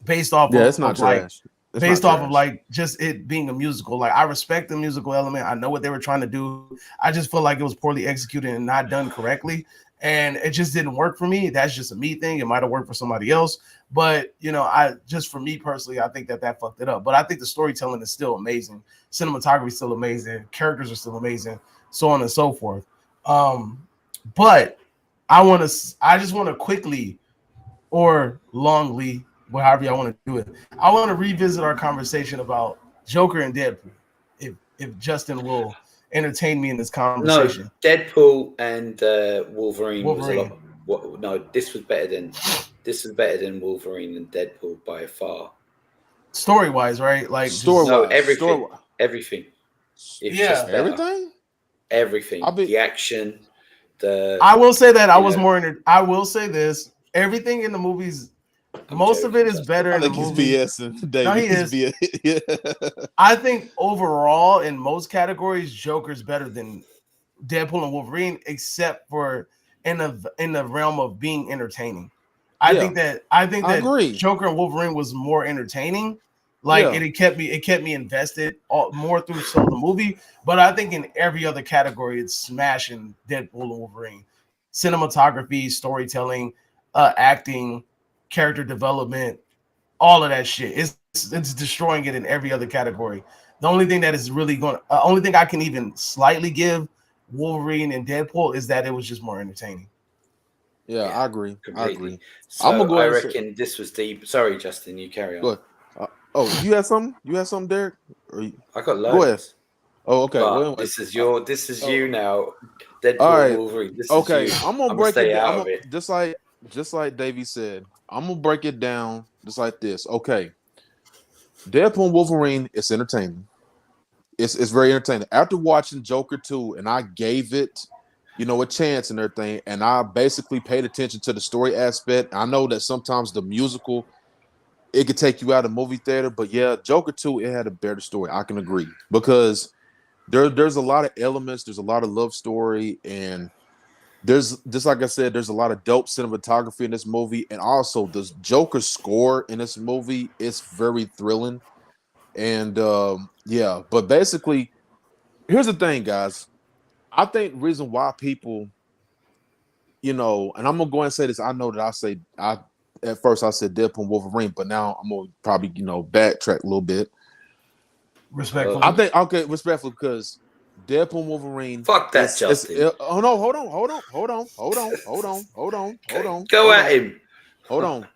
based off it's not trash. Based off of like just it being a musical. Like I respect the musical element. I know what they were trying to do. I just feel like it was poorly executed and not done correctly. and it just didn't work for me. That's just a me thing. It might have worked for somebody else, but I just for me personally, I think that fucked it up. But I think the storytelling is still amazing, cinematography is still amazing, characters are still amazing, so on and so forth. But I just want to quickly or longly, however y'all want to do it. I want to revisit our conversation about Joker and Deadpool. If Justin will entertain me in this conversation. No, Deadpool and Wolverine was a lot. No, this was better than Wolverine and Deadpool by far. Story wise, right? Like everything. Everything. It's just everything. The action. I will say that I was more. I will say this: everything in the movies. Most of it is better in the movie. No, he is. Yeah. I think overall, in most categories, Joker's better than Deadpool and Wolverine, except for in the realm of being entertaining. I think that Joker and Wolverine was more entertaining. It kept me invested more through the movie. But I think in every other category, it's smashing Deadpool and Wolverine. Cinematography, storytelling, acting, character development, all of that shit. It's destroying it in every other category. The only thing that is really only thing I can even slightly give Wolverine and Deadpool is that it was just more entertaining. Yeah, I agree. Completely. I agree. So I reckon this was deep. Sorry, Justin, you carry on. Go ahead. You had something? You had something, Derek? I got loads. Go ahead. Oh, okay. Well, this is you now. Deadpool, all right. Wolverine. This is you. I'm gonna break it down. Just like Davey said, I'm gonna break it down just like this. Okay. Deadpool and Wolverine is entertaining. It's very entertaining. After watching Joker 2, and I gave it, a chance and everything, and I basically paid attention to the story aspect. I know that sometimes the musical, it could take you out of the movie theater, but yeah, Joker 2, it had a better story. I can agree. Because there's a lot of elements, there's a lot of love story, and there's just like I said, there's a lot of dope cinematography in this movie, and also the Joker score in this movie is very thrilling. And but basically, here's the thing, guys. I think the reason why people, and I'm gonna go ahead and say this. I know that at first I said Deadpool and Wolverine, but now I'm gonna probably backtrack a little bit. Respectfully, I think respectfully, because Deadpool and Wolverine. Fuck that, Justin. Hold on. Go at him. Hold on.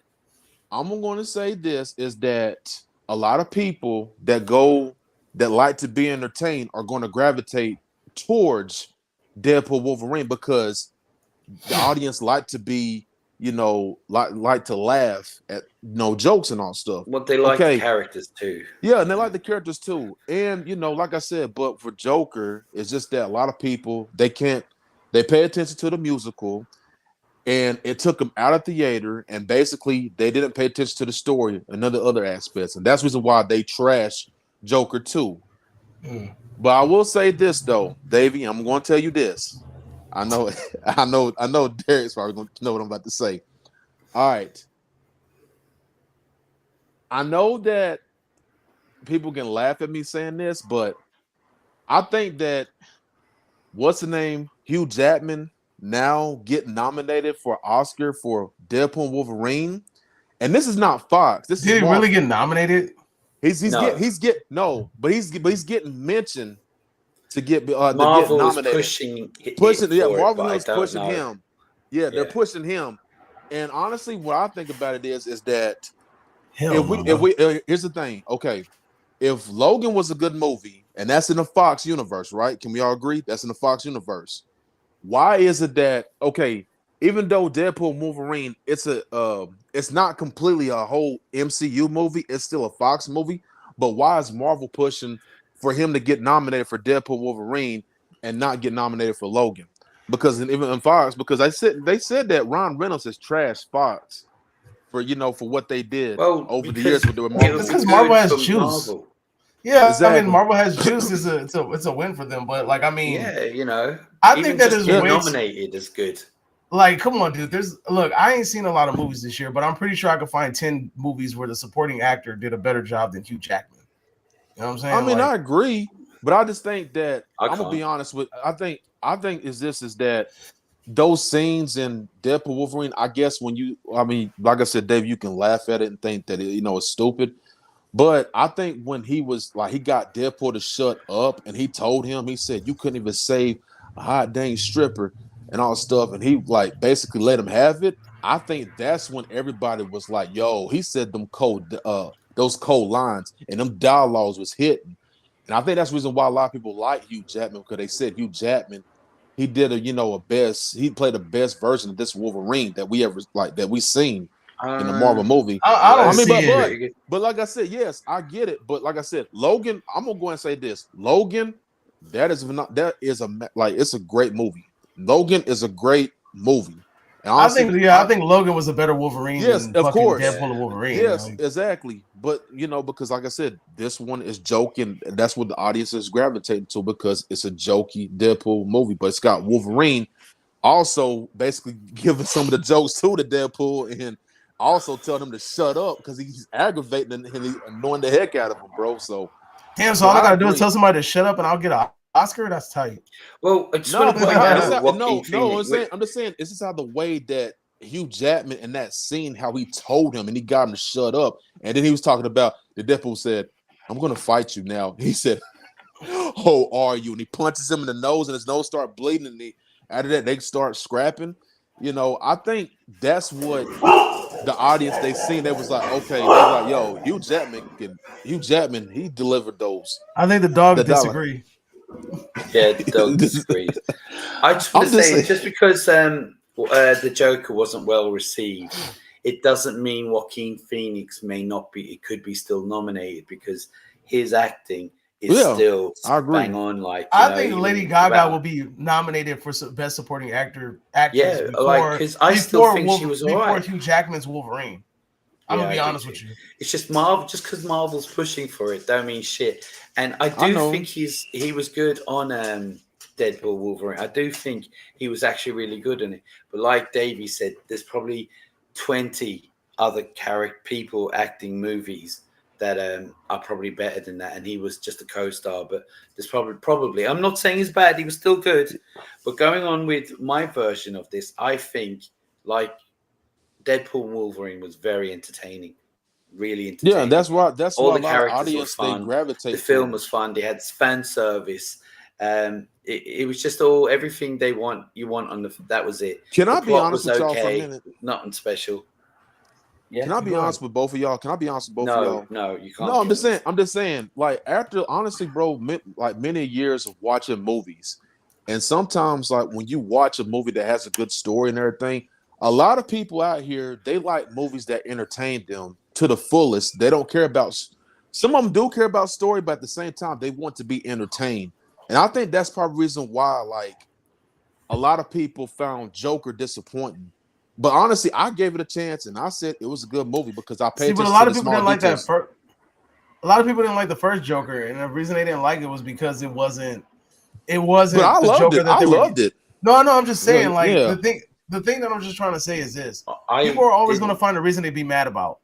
I'm going to say this is that a lot of people that like to be entertained are going to gravitate towards Deadpool Wolverine because the audience like to be, like to laugh at jokes and all stuff. Well, they like the characters too. Yeah, and they like the characters too. And like I said, but for Joker, it's just that a lot of people they pay attention to the musical, and it took them out of theater, and basically they didn't pay attention to the story and other aspects, and that's the reason why they trash Joker 2. But I will say this though, Davey, I'm going to tell you this. I know Derek's probably going to know what I'm about to say. All right. I know that people can laugh at me saying this, but I think that what's the name? Hugh Jackman now get nominated for Oscar for Deadpool and Wolverine. And this is not Fox. Did he really get nominated? He's getting mentioned to get nominated. Pushing. Marvel is pushing him. Yeah, they're pushing him. And honestly, what I think about it is that here's the thing. Okay, if Logan was a good movie, and that's in the Fox universe, right? Can we all agree that's in the Fox universe? Why is it that even though Deadpool and Wolverine, it's not completely a whole MCU movie, it's still a Fox movie, but why is Marvel pushing for him to get nominated for Deadpool Wolverine and not get nominated for Logan? Because even in Fox, because they said that Ron Reynolds has trashed Fox for what they did over the years with Marvel. Because Marvel has juice. Yeah, exactly. I mean, Marvel has juice. It's a win for them. But I think that is nominated is good. Come on, dude. I ain't seen a lot of movies this year, but I'm pretty sure I could find 10 movies where the supporting actor did a better job than Hugh Jackman. You know what I'm saying? I mean, I agree, but I just think that I'm gonna be honest with. I think is that those scenes in Deadpool Wolverine, I guess like I said, Dave, you can laugh at it and think that it's stupid. But I think when he was like, he got Deadpool to shut up, and he told him, he said, you couldn't even save a hot dang stripper and all stuff, and he like basically let him have it. I think that's when everybody was like, yo, he said those cold lines, and them dialogues was hitting. And I think that's the reason why a lot of people like Hugh Jackman, because they said Hugh Jackman, he did he played the best version of this Wolverine that we ever that we seen in the Marvel movie. I don't I mean, see it. but like I said, yes, I get it. But like I said, Logan, I'm gonna go and say this: Logan, it's a great movie. Logan is a great movie. And honestly, I think Logan was a better Wolverine yes, than of fucking course, Deadpool and Wolverine. yes, exactly. But because like I said, this one is joking. That's what the audience is gravitating to because it's a jokey Deadpool movie, but it's got Wolverine also basically giving some of the jokes to the Deadpool and also telling him to shut up because he's aggravating and he's annoying the heck out of him, bro. So damn, so all I gotta do is tell somebody to shut up and I'll get an Oscar. That's tight. Well, I just want to point out I'm just saying this is how the way that Hugh Jackman in that scene, how he told him and he got him to shut up, and then he was talking about the Deadpool said, "I'm gonna fight you now." He said, "Oh, are you?" And he punches him in the nose, and his nose start bleeding, and out of that they start scrapping. I think that's what the audience they seen. They was like, okay, they was like, yo, Hugh Jackman, he delivered those. I think the dog disagree. Yeah, the dog disagrees. I just want to say, just because the Joker wasn't well received, it doesn't mean Joaquin Phoenix may not be. It could be still nominated because his acting is still bang on. I think Lady Gaga will be nominated for Best Supporting Actress. Yeah, because I still think she was before Hugh Jackman's Wolverine. I'm gonna be honest with you. It's just Marvel. Just because Marvel's pushing for it, don't mean shit. And I do think he was good on Deadpool Wolverine. I do think he was actually really good in it. But like Davey said, there's probably 20 other people acting movies that are probably better than that, and he was just a co-star. But there's probably I'm not saying he's bad. He was still good. But going on with my version of this, I think like Deadpool and Wolverine was very entertaining, really entertaining. Yeah, that's why all the characters were fun. They gravitate. The film was fun. They had fan service. It was just everything you want on that was it. Can I be honest with y'all for a minute? Nothing special. Yeah. Can I be honest with both of y'all? No, you can't. No, I'm just saying. Like after, honestly, bro, like many years of watching movies, and sometimes like when you watch a movie that has a good story and everything, a lot of people out here they like movies that entertain them to the fullest. They don't care about. Some of them do care about story, but at the same time, they want to be entertained, and I think that's probably the reason why like a lot of people found Joker disappointing. But honestly, I gave it a chance, and I said it was a good movie because I paid attention to the small details. But a lot of people didn't like that. A lot of people didn't like the first Joker, and the reason they didn't like it was because it wasn't. It wasn't. But I loved it. I loved it. No, I'm just saying. Like the thing that I'm just trying to say is this: people are always going to find a reason to be mad about.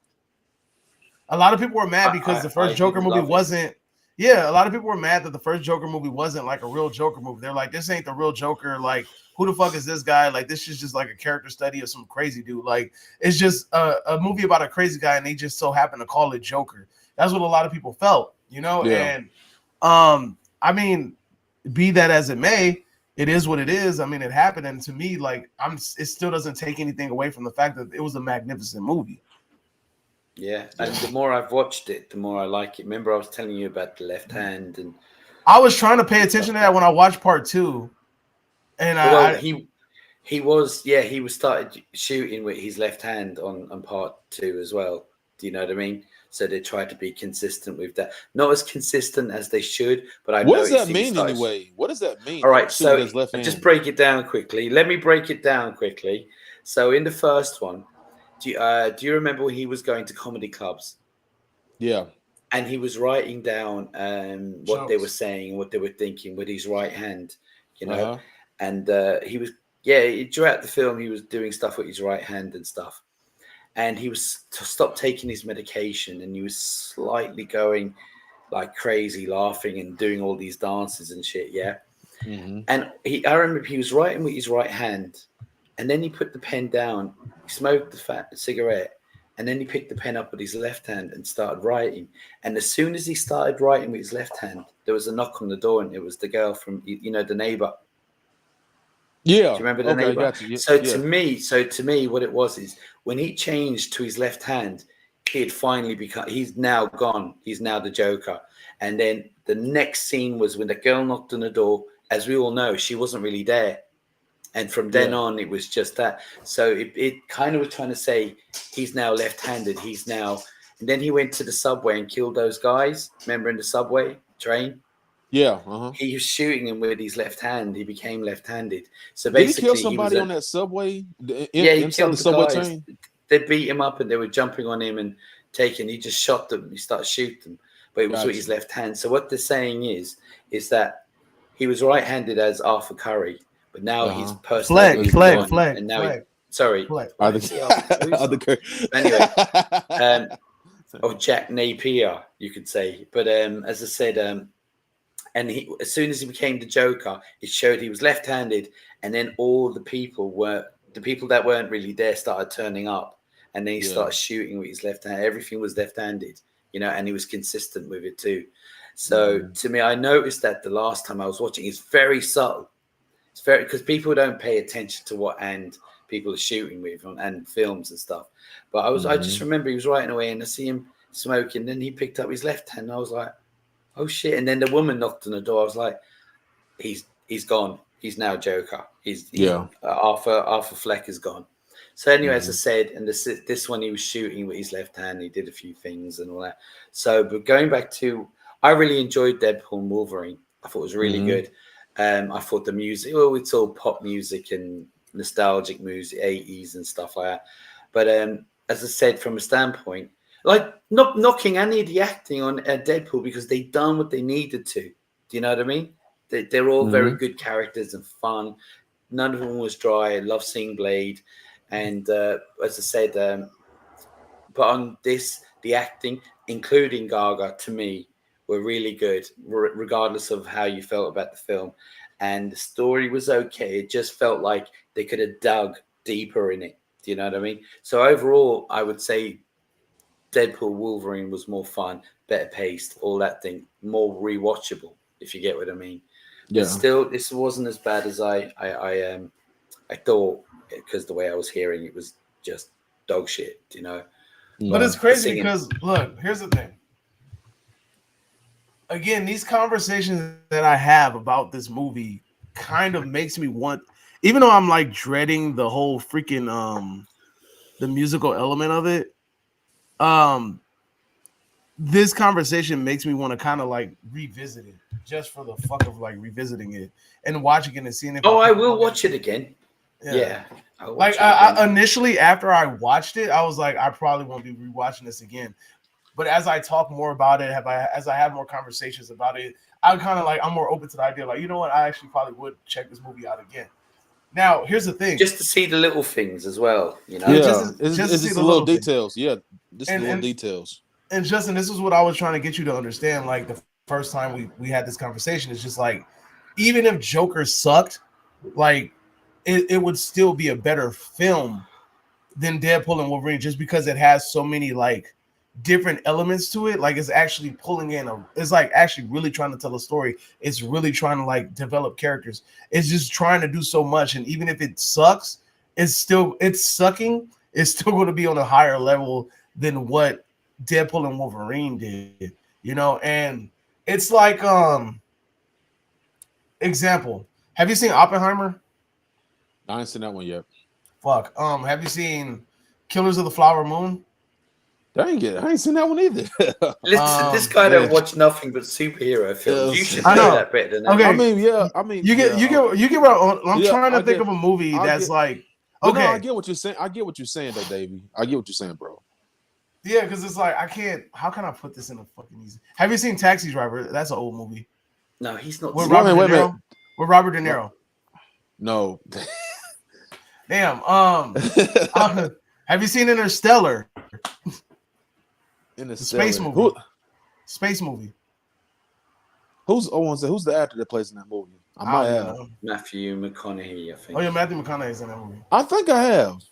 A lot of people were mad because the first Joker movie wasn't. Yeah, a lot of people were mad that the first Joker movie wasn't like a real Joker movie. They're like, this ain't the real Joker. Like, who the fuck is this guy? Like, this is just like a character study of some crazy dude. Like, it's just a movie about a crazy guy, and they just so happen to call it Joker. That's what a lot of people felt, Yeah. And I mean, be that as it may, it is what it is. I mean, it happened, and to me, like, it still doesn't take anything away from the fact that it was a magnificent movie. Yeah, and the more I've watched it, the more I like it. Remember, I was telling you about the left hand, and I was trying to pay attention to that when I watched part 2, and he was started shooting with his left hand on part 2 as well. Do you know what I mean? So they tried to be consistent with that. Not as consistent as they should, but what does that mean anyway? What does that mean? All right, so just break it down quickly. Let me break it down quickly. So in the first one. Do you remember when he was going to comedy clubs? Yeah. And he was writing down what they were saying, what they were thinking with his right hand, And he was, throughout the film, he was doing stuff with his right hand and stuff. And he was stopped taking his medication, and he was slightly going like crazy, laughing and doing all these dances and shit, yeah. And I remember he was writing with his right hand, and then he put the pen down, he smoked the fat cigarette, and then he picked the pen up with his left hand and started writing. And as soon as he started writing with his left hand, there was a knock on the door, and it was the girl from, the neighbor. Yeah. Do you remember the neighbor? Got you. To me, what it was is when he changed to his left hand, he had finally become. He's now gone. He's now the Joker. And then the next scene was when the girl knocked on the door. As we all know, she wasn't really there. And from then on, it was just that. So it kind of was trying to say he's now left-handed. He's now. And then he went to the subway and killed those guys. Remember in the subway train? Yeah. He was shooting him with his left hand. He became left-handed. So did basically, he kill somebody on that subway? He killed the subway guys. train. They beat him up and they were jumping on him and taking. He just shot them. He started shooting them, but it was with his left hand. So what they're saying is that he was right-handed as Arthur Curry, but now he's personally Flag. And now sorry, anyway, or Jack Napier, you could say. But as I said, and he, as soon as he became the Joker, it showed he was left-handed, and then all the people that weren't really there started turning up, and then he started shooting with his left hand. Everything was left-handed, and he was consistent with it too. So to me, I noticed that the last time I was watching, it's very subtle. It's very, because people don't pay attention to what hand people are shooting with and films and stuff. But I just remember he was writing away, and I see him smoking. Then he picked up his left hand, and I was like, oh shit! And then the woman knocked on the door. I was like, he's gone. He's now Joker. Arthur Fleck is gone. So anyway, as I said, and this one he was shooting with his left hand. He did a few things and all that. So, but going back to, I really enjoyed Deadpool and Wolverine. I thought it was really good. I thought the music, it's all pop music and nostalgic music, 80s and stuff like that. But as I said, from a standpoint, like not knocking any of the acting on Deadpool, because they done what they needed to. Do you know what I mean? They're all very good characters and fun. None of them was dry. I love seeing Blade. And as I said, but on this, the acting, including Gaga, to me, were really good, regardless of how you felt about the film. And the story was okay. It just felt like they could have dug deeper in it. Do you know what I mean? So overall, I would say Deadpool Wolverine was more fun, better paced, all that thing, more rewatchable, if you get what I mean. Yeah. But still, this wasn't as bad as I thought, because the way I was hearing it was just dog shit, But it's crazy because, look, here's the thing. Again, these conversations that I have about this movie kind of makes me want, even though I'm like dreading the whole freaking the musical element of it, this conversation makes me want to kind of like revisit it, just for the fuck of like revisiting it and watching it and seeing it. Oh, I will watch it again. Yeah. Like I initially, after I watched it, I was like, I probably won't be rewatching this again. But as I talk more about it, as I have more conversations about it, I'm kind of like, I'm more open to the idea. Like, you know what? I actually probably would check this movie out again. Now, here's the thing. Just to see the little things as well, Yeah, just to see the little details. Yeah, just the little details. And Justin, this is what I was trying to get you to understand. Like the first time we had this conversation, it's just like, even if Joker sucked, like it would still be a better film than Deadpool and Wolverine, just because it has so many like different elements to it. Like it's actually pulling in it's like actually really trying to tell a story. It's really trying to like develop characters. It's just trying to do so much. And even if it sucks, it's sucking. It's still going to be on a higher level than what Deadpool and Wolverine did, and it's like, example, have you seen Oppenheimer? I ain't seen that one yet. Fuck. Have you seen Killers of the Flower Moon? I ain't seen that one either. Listen, this guy don't watch nothing but superhero films. You should know that better than that. Okay. You get what I'm trying to think of a movie that's like, okay. No, I get what you're saying. I get what you're saying though, Davey. I get what you're saying, bro. Yeah, because it's like, how can I put this in a fucking easy? Have you seen Taxi Driver? That's an old movie. No, he's not. With Robert De Niro. With Robert De Niro. No. Damn. Have you seen Interstellar? Space movie. Space movie. Who's the actor that plays in that movie? I might have. Know. Matthew McConaughey, I think. Oh yeah, Matthew McConaughey's in that movie. I think I have.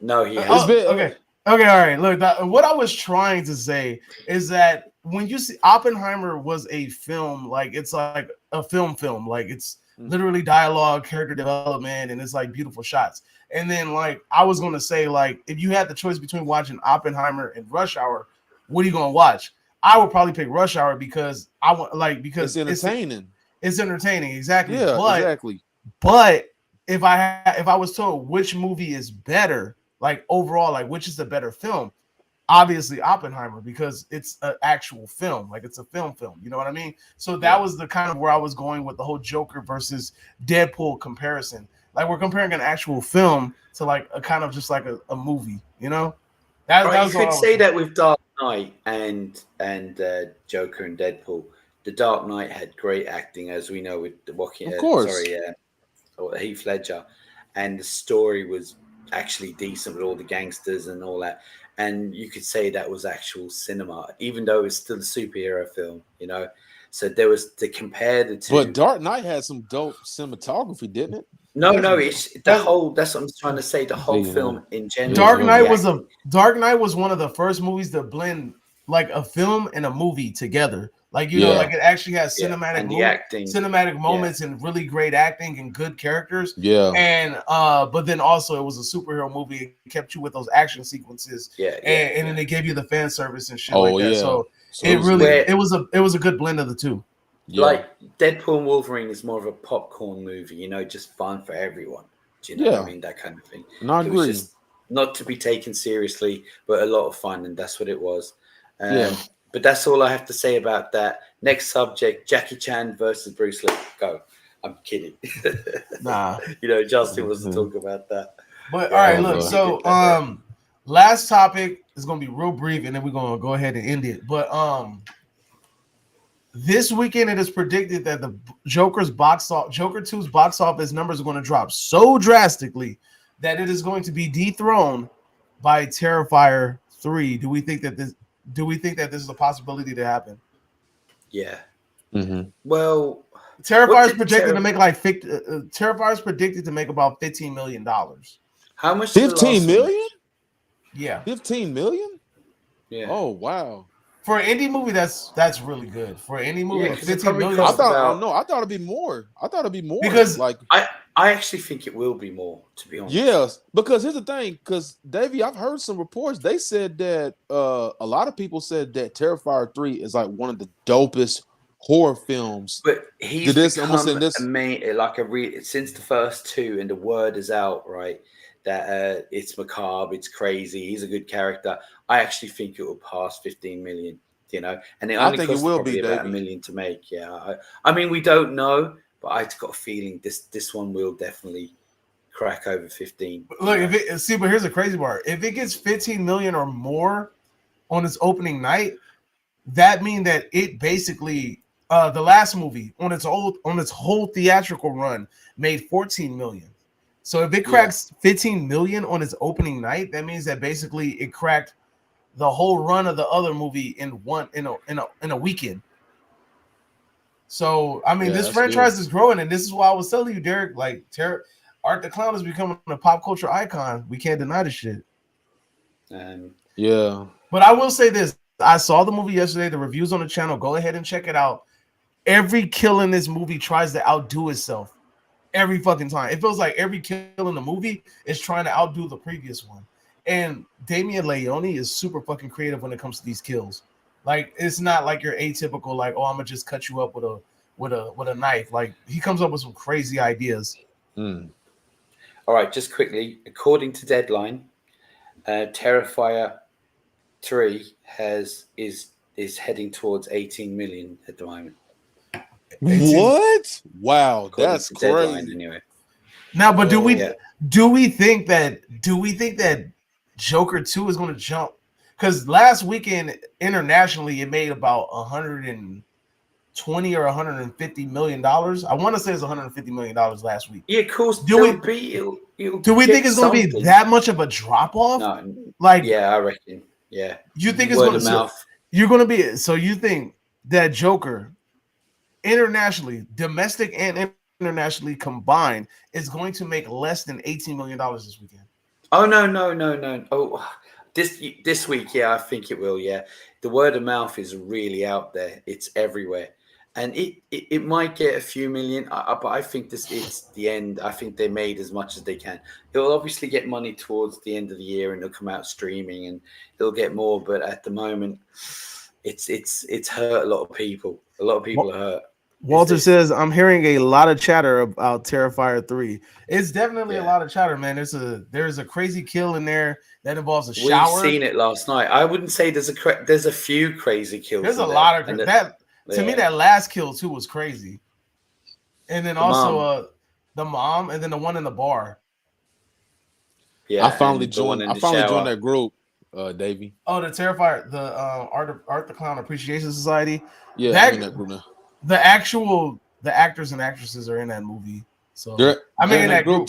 No, he has. Okay, all right. Look, what I was trying to say is that when you see Oppenheimer was a film, like it's like a film, like it's literally dialogue, character development, and it's like beautiful shots. And then like I was gonna say, like if you had the choice between watching Oppenheimer and Rush Hour, what are you gonna watch? I would probably pick Rush Hour because I want because it's entertaining. It's entertaining, exactly. Yeah, exactly. But if I was told which movie is better, like overall, like which is the better film, obviously Oppenheimer, because it's an actual film, like it's a film. You know what I mean? So that was the kind of where I was going with the whole Joker versus Deadpool comparison. Like we're comparing an actual film to like a kind of just like a movie, you know? You could say that with Dark Knight and Joker and Deadpool. The Dark Knight had great acting, as we know, with Joaquin. Of course. Heath Ledger, and the story was actually decent with all the gangsters and all that. And you could say that was actual cinema, even though it's still a superhero film, you know. So there was to compare the two. But Dark Knight had some dope cinematography, didn't it? No, it's the whole. That's what I'm trying to say. The whole film in general. Dark Knight was one of the first movies to blend like a film and a movie together. Like you know, like it actually has cinematic moments and really great acting and good characters. Yeah. And but then also it was a superhero movie. It kept you with those action sequences. And then they gave you the fan service and shit like that. So it really it was a good blend of the two. Yeah. Like Deadpool and Wolverine is more of a popcorn movie, you know, just fun for everyone. Do you know what I mean? That kind of thing. No, I agree. Just not to be taken seriously, but a lot of fun, and that's what it was. But that's all I have to say about that. Next subject: Jackie Chan versus Bruce Lee. Go. I'm kidding. Nah. You know, Justin wants to talk about that. But all right, look. So last topic is gonna be real brief, and then we're gonna go ahead and end it. But this weekend it is predicted that the Joker 2's box office numbers are going to drop so drastically that it is going to be dethroned by Terrifier 3. Do we think that this is a possibility to happen? Yeah. Mm-hmm. Well, Terrifier is predicted to make like Terrifier is predicted to make about $15 million. How much? 15 million? Yeah. 15 million? Yeah. Oh wow. For an indie movie, that's really good. For an indie movie, 15 million. I thought it'd be more. Because like I actually think it will be more, to be honest. Yes, because here's the thing. Because Davey, I've heard some reports. They said that a lot of people said that Terrifier 3 is like one of the dopest horror films. But he's become since the first two, and the word is out, right? That it's macabre, it's crazy. He's a good character. I actually think it will pass 15 million. You know, and it only costs probably about $1 million to make. Yeah, I mean, we don't know, but I've got a feeling this one will definitely crack over 15. Look, but here's the crazy part: if it gets 15 million or more on its opening night, that means that it basically the last movie on its whole theatrical run made 14 million. So if it cracks 15 million on its opening night, that means that basically it cracked the whole run of the other movie in a weekend. So I mean, this franchise is growing, and this is why I was telling you, Derek. Like, Art the Clown is becoming a pop culture icon. We can't deny the shit. But I will say this: I saw the movie yesterday. The reviews on the channel. Go ahead and check it out. Every kill in this movie tries to outdo itself. Every fucking time. It feels like every kill in the movie is trying to outdo the previous one. And Damian Leone is super fucking creative when it comes to these kills. Like, it's not like your atypical, like, oh, I'm gonna just cut you up with a knife. Like, he comes up with some crazy ideas. All right, just quickly, according to Deadline, Terrifier 3 is heading towards 18 million at the moment. What? Wow, that's crazy. Anyway. Now, but do we think that Joker 2 is going to jump? Because last weekend internationally, it made about 120 or 150 million dollars. I want to say it's 150 million dollars last week. Yeah, of course. Do we think it's going to be that much of a drop off? No. Like, yeah, I reckon. Yeah. You think it's going to? You're going to be. So you think that Joker, internationally, domestic and internationally combined is going to make less than $18 million this weekend. Oh no. Oh, this week, yeah, I think it will. Yeah, the word of mouth is really out there. It's everywhere, and it might get a few million. But I think it's the end. I think they made as much as they can. It'll obviously get money towards the end of the year, and it'll come out streaming, and it'll get more. But at the moment, it's hurt a lot of people. A lot of people are hurt. Walter says, I'm hearing a lot of chatter about Terrifier 3. It's definitely a lot of chatter, man. There's a crazy kill in there that involves a shower. We've seen it last night. I wouldn't say there's a few crazy kills. There's a lot of that. To me, that last kill too was crazy. And then also the mom, and then the one in the bar. Yeah, I finally joined that group, Davey. Oh, the Terrifier, the Art the Clown Appreciation Society. Yeah, that group now. The actors and actresses are in that movie. So in that group.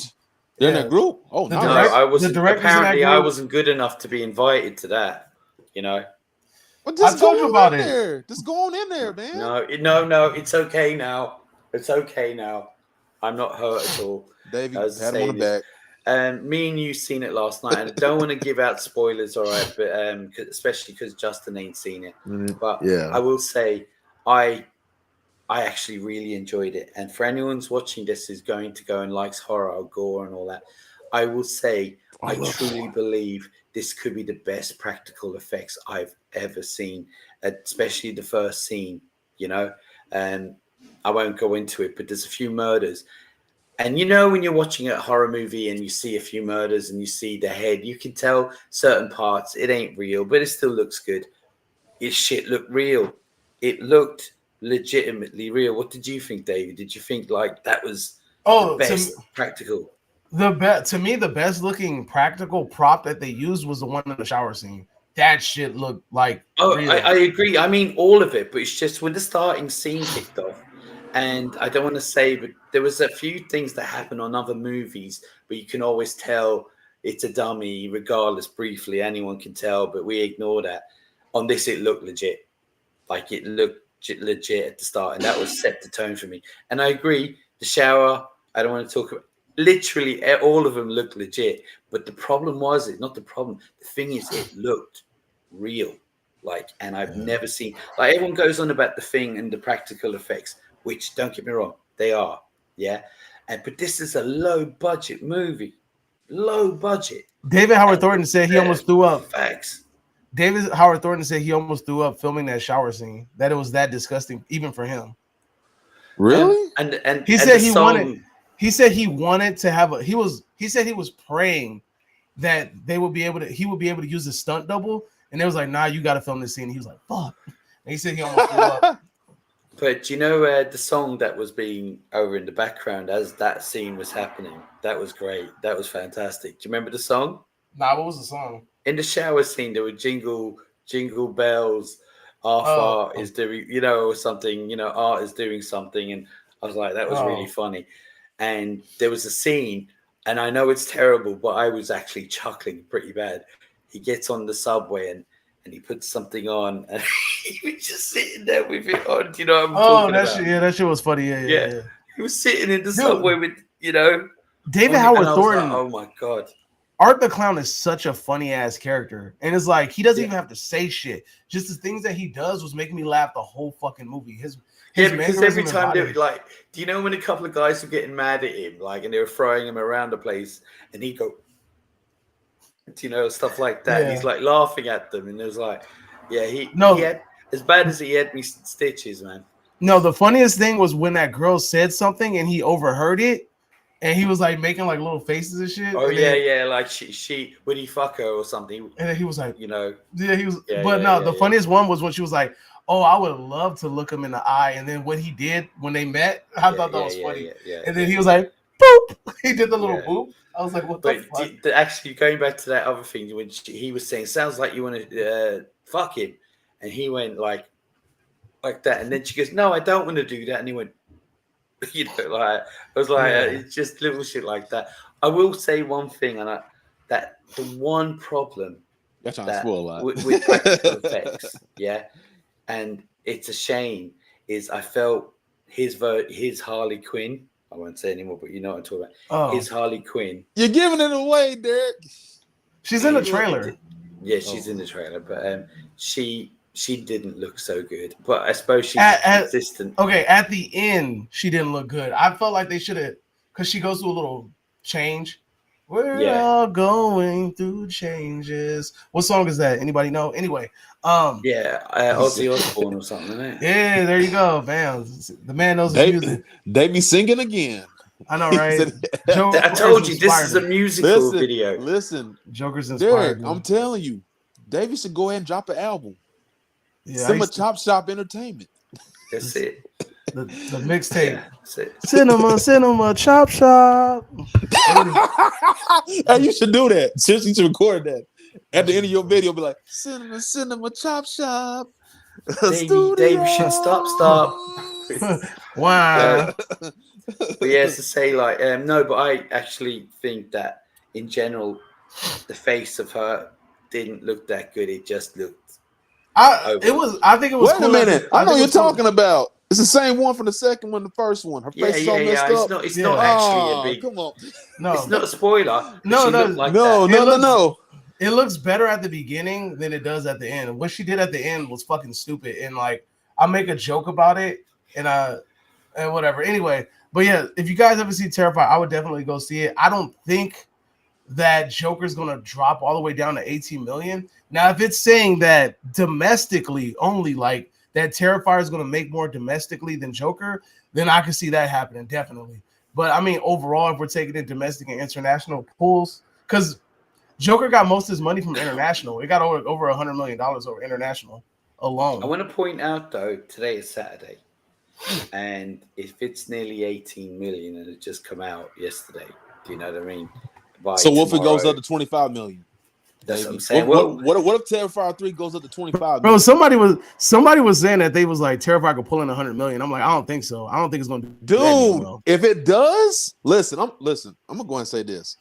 They're in that group. Oh, no, I wasn't. Apparently, I wasn't good enough to be invited to that. You know. Well, I told you about it. Just go on in there, man. No. It's okay now. It's okay now. I'm not hurt at all. David, pat him on the back. Me and you seen it last night, and I don't want to give out spoilers, all right? But especially because Justin ain't seen it. Mm-hmm. But yeah, I will say I actually really enjoyed it. And for anyone's watching this who's going to go and likes horror or gore and all that, I will say I truly believe this could be the best practical effects I've ever seen, especially the first scene, you know. And I won't go into it, but there's a few murders. And you know, when you're watching a horror movie and you see a few murders and you see the head, you can tell certain parts, it ain't real, but it still looks good. It shit looked real. It looked legitimately real. What did you think, David? Did you think like that was the best practical? To me, the best looking practical prop that they used was the one in the shower scene. That shit looked like real. I agree. I mean, all of it, but it's just when the starting scene kicked off, and I don't want to say, but there was a few things that happen on other movies, but you can always tell it's a dummy, regardless. Briefly, anyone can tell, but we ignore that. On this, it looked legit. Like it looked legit at the start, and that was set the tone for me. And I agree, the shower, I don't want to talk about, literally all of them looked legit, but the problem was the thing is it looked real, like, and I've never seen, like, everyone goes on about the Thing and the practical effects, which, don't get me wrong, they are, but this is a low budget movie. David Howard Thornton said he almost threw up. Facts. David Howard Thornton said he almost threw up filming that shower scene. That it was that disgusting, even for him. Really? And he said he wanted. He said he wanted to have a. He said he was praying that he would be able to use a stunt double, and they was like, "Nah, you got to film this scene." And he was like, "Fuck!" And he said he almost threw up. But you know, the song that was being over in the background as that scene was happening, that was great. That was fantastic. Do you remember the song? Nah, what was the song? In the shower scene, there were jingle bells. Art is doing, or something. Art is doing something, and I was like, that was really funny. And there was a scene, and I know it's terrible, but I was actually chuckling pretty bad. He gets on the subway and he puts something on, and he was just sitting there with it on. You know what I'm talking about? That shit was funny. Yeah. He was sitting in the subway with, David Howard Thornton. Like, oh my God. Art the Clown is such a funny ass character, and it's like he doesn't even have to say shit. Just the things that he does was making me laugh the whole fucking movie. His because every time they were like, do you know when a couple of guys were getting mad at him, like, and they were throwing him around the place, and he'd go, stuff like that. Yeah. He's like laughing at them, and it was like, he had, as bad as he had me stitches, man. No, the funniest thing was when that girl said something and he overheard it. And he was like making like little faces and shit. Oh, then, like she would he fuck her or something? And then he was like, he was. The funniest one was when she was like, "Oh, I would love to look him in the eye." And then what he did when they met, I thought that was funny. And then he was like, "Boop!" He did the little boop. I was like, "What the fuck?" Actually, going back to that other thing when he was saying, "Sounds like you want to fuck him," and he went like that, and then she goes, "No, I don't want to do that," and he went. I was like, it's just little shit like that. I will say one thing, and that the one problem with practical effects, and it's a shame, is I felt his Harley Quinn I won't say anymore, but you know what I'm talking about. Oh, Is Harley Quinn. You're giving it away, Derek. she's in the trailer. Yeah, she's in the trailer, but she didn't look so good. But I suppose she's consistent. Okay, at the end, she didn't look good. I felt like they should have, because she goes through a little change. We're all going through changes. What song is that? Anybody know? Anyway, Ozzy Osbourne or something, isn't it? Yeah, there you go. Bam. The man knows his music. They be singing again. I know, right? I told you this is a musical video. Listen, Joker's inspired. Derek, I'm telling you, Davey should go ahead and drop an album. Yeah, Cinema Chop Shop Entertainment. That's it. The mixtape. Yeah, that's it. Cinema Chop Shop. Hey, you should do that. Seriously, you should record that. At the end of your video, be like, Cinema Chop Shop. Davey should stop. Wow. But yeah, to say like no, but I actually think that in general, the face of her didn't look that good. It just looked. I think it was. Wait a minute. I know you're talking about. It's the same one from the second one, the first one. Her face is all messed up. It's not actually a big. Come on. No, it's not a spoiler. No. It looks better at the beginning than it does at the end. What she did at the end was fucking stupid, and like I make a joke about it, and whatever. Anyway, but yeah, if you guys ever see Terrifier, I would definitely go see it. I don't think that Joker's gonna drop all the way down to 18 million. Now, if it's saying that domestically only, like that Terrifier is gonna make more domestically than Joker, then I can see that happening definitely. But I mean, overall, if we're taking in domestic and international pools, because Joker got most of his money from international, it got over $100 million over international alone. I want to point out though, today is Saturday. And if it's nearly 18 million and it just come out yesterday, do you know what I mean? So what if it goes up to 25 million? That's what I'm saying. What if Terrifier 3 goes up to 25 million? Bro, somebody was saying that they was like Terrifier could pull in 100 million. I'm like, I don't think so. I don't think it's gonna do Dude, if it does, listen, I'm gonna go and say this.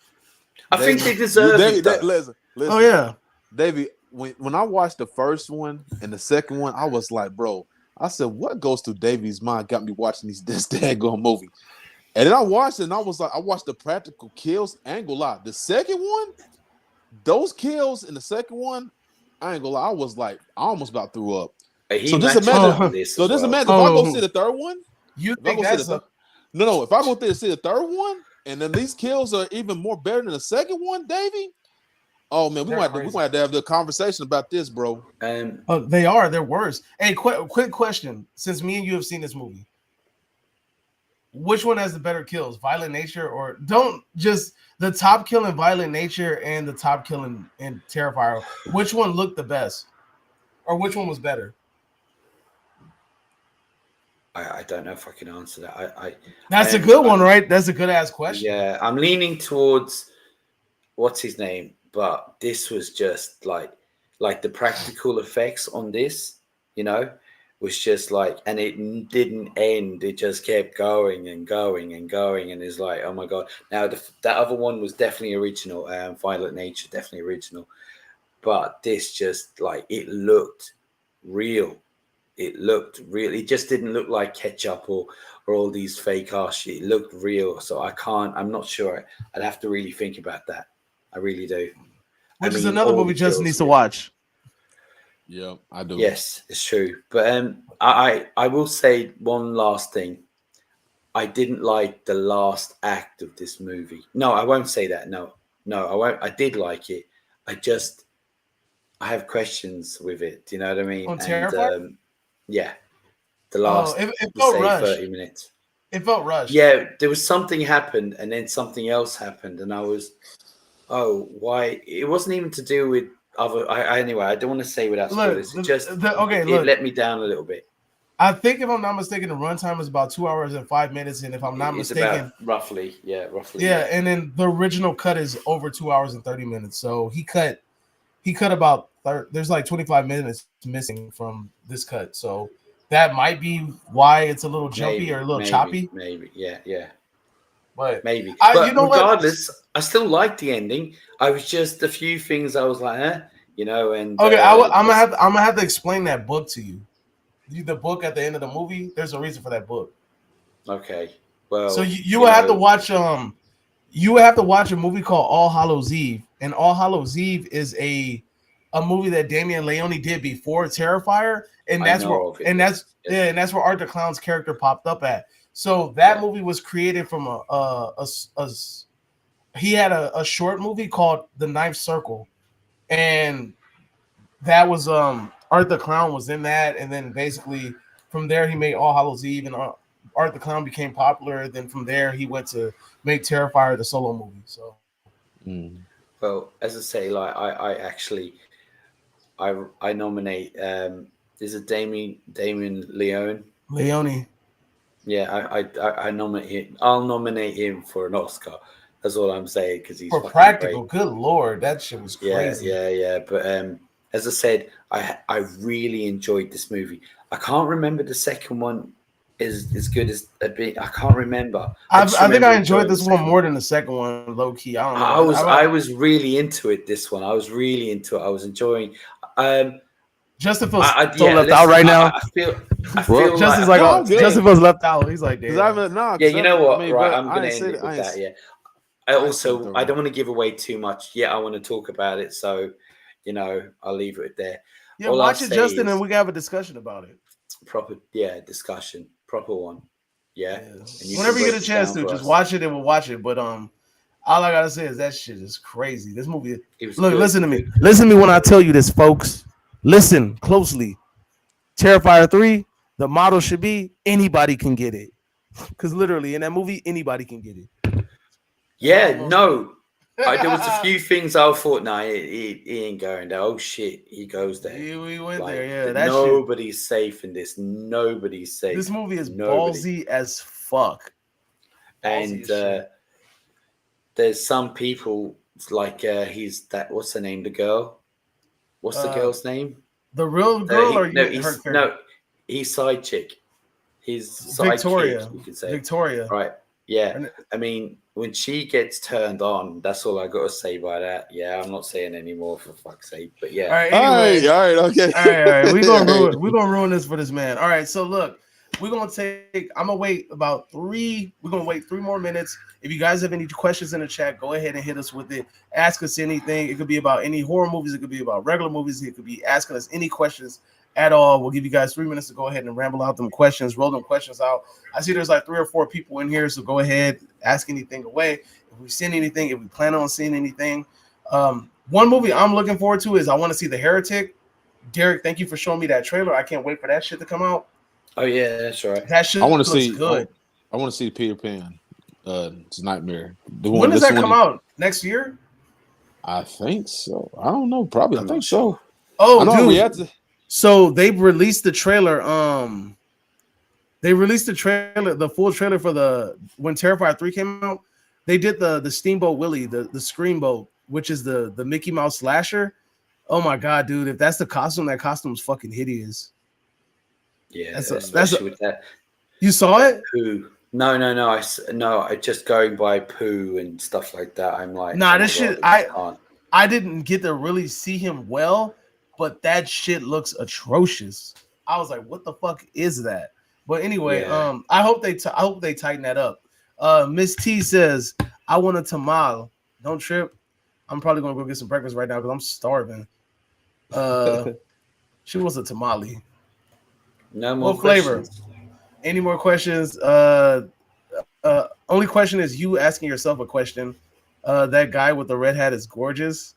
I think they deserve it. Listen. Oh yeah. Davey, when I watched the first one and the second one, I was like, bro. I said, what goes through Davey's mind got me watching this daggone movie? And then I watched it, and I was like, I watched the practical kills. I ain't gonna lie. The second one, those kills in the second one, I ain't gonna lie. I was like, I almost about threw up. So just imagine if I go see the third one, if I go there to see the third one, and then these kills are even more better than the second one, Davey. Oh man, we might have to have the conversation about this, bro. They're worse. Hey, quick question. Since me and you have seen this movie, which one has the better kills, Violent Nature, or don't just the top kill in Violent Nature and the top kill in Terrifier? Which one looked the best, or which one was better? I don't know if I can answer that. That's a good one, right? That's a good ass question. Yeah, I'm leaning towards what's his name. But this was just like the practical effects on this, was just like, and it didn't end. It just kept going and going and going. And it's like, oh my God. Now that other one was definitely original. Violent Nature, definitely original. But this just like, it looked real. It looked real. It just didn't look like ketchup or all these fake ass shit. It looked real. So I'm not sure. I'd have to really think about that. I really do. Which is another movie Justin needs to watch. Yeah, I do. Yes, it's true. But I will say one last thing. I didn't like the last act of this movie. No, I won't say that. No, I won't. I did like it. I have questions with it. Do you know what I mean? On Terrifier? Yeah. The last it felt rushed. 30 minutes. It felt rushed. Yeah, there was something happened and then something else happened. And I was, why? It wasn't even to do with other. Anyway, I don't want to say without spoilers. It let me down a little bit. I think if I'm not mistaken, the runtime is about 2 hours and 5 minutes. And if I'm not mistaken, roughly. Yeah, and then the original cut is over 2 hours and 30 minutes. So he cut about there's like 25 minutes missing from this cut. So that might be why it's a little jumpy or a little choppy. Maybe, yeah. But maybe. But regardless, I still liked the ending. I was just a few things I was like, and okay. I'm gonna have to explain that book to you. The book at the end of the movie. There's a reason for that book. Okay. Well, So you would have to watch you would have to watch a movie called All Hallows Eve, and All Hallows Eve is a movie that Damien Leone did before Terrifier, and I that's where know of it. and that's Yes. yeah, and that's where Art the Clown's character popped up at. So that Yeah. movie was created from he had a short movie called The Ninth Circle, and that was Art the Clown was in that, and then basically from there he made All Hallows Eve, and Art the Clown became popular. Then from there he went to make Terrifier the solo movie. So Well, as I say, like I actually I nominate is it Damien Leone? Leone. Yeah, I nominate him. I'll nominate him for an Oscar. That's all I'm saying because he's For fucking practical, great. good lord, that shit was crazy. Yeah. But as I said, I really enjoyed this movie. I can't remember the second one is as good as a bit. I can't remember. I think I enjoyed enjoying this the one second more than the second one, low key. I don't know. I was really into it. This one, I was really into it. I was enjoying. Justin feels Yeah, left listen, out right now. I feel Well, Justin's like like, Justin feels left out. He's like, damn. yeah, you know what? Right, but I'm I gonna ain't end said it it. with that. Yeah. I Also, I don't want to give away too much. Yeah, I want to talk about it. So, I'll leave it there. Yeah, All watch I'll it, say Justin, is and we can have a discussion about it. proper, discussion, proper one. Yeah. And Whenever you can get a break it chance down to, for just us. watch it and we'll watch it. But all I gotta say is that shit is crazy. This movie. It was Look, good, listen to me. good. Listen to me when I tell you this, folks. Listen closely. Terrifier 3, the motto should be anybody can get it. Because literally in that movie, anybody can get it. Yeah, no. There was a few things I thought, nah, he ain't going there. Oh shit, he goes there. We went Like, there, yeah. That nobody's safe in this. Nobody's safe. This movie is Nobody. ballsy as fuck. And there's some people like he's that. What's the name? The girl. What's the girl's name? The real girl, or no, her character? No, he's side chick. He's Victoria. sidekick, you could say. Victoria. Right. Yeah. I mean, when she gets turned on, that's all I got to say by that. Yeah, I'm not saying anymore for fuck's sake. But yeah. All right. Anyway, all right, okay. All right. We're gonna ruin this for this man. All right. So look, we're gonna take. I'm gonna wait about 3. We're gonna wait 3 more minutes. If you guys have any questions in the chat, go ahead and hit us with it. Ask us anything. It could be about any horror movies. It could be about regular movies. It could be asking us any questions at all. We'll give you guys 3 minutes to go ahead and ramble out them questions, roll them questions out. I see there's like 3 or 4 people in here, so go ahead, ask anything away. If we've seen anything, if we plan on seeing anything. One movie I'm looking forward to is I want to see The Heretic. Derek, thank you for showing me that trailer. I can't wait for that shit to come out. Oh yeah, that's right. That shit looks good. I want to see Peter Pan. It's Nightmare. When does that come out? Next year? I think so. I don't know. Probably. I think so. Oh, dude. So they released the trailer. They released the trailer, the full trailer for when Terrifier 3 came out. They did the Steamboat Willie, the Screamboat, which is the Mickey Mouse slasher. Oh my god, dude! If that's the costume, that costume's fucking hideous. Yeah, that's with that. You saw it? Pooh. No. I just going by Pooh and stuff like that. I'm like, nah, this shit. I didn't get to really see him well, but that shit looks atrocious. I was like, what the fuck is that? But anyway, I hope they tighten that up. Miss T says, I want a tamal. Don't trip. I'm probably gonna go get some breakfast right now because I'm starving. She wants a tamale. No more flavor. Any more questions? Only question is you asking yourself a question. That guy with the red hat is gorgeous.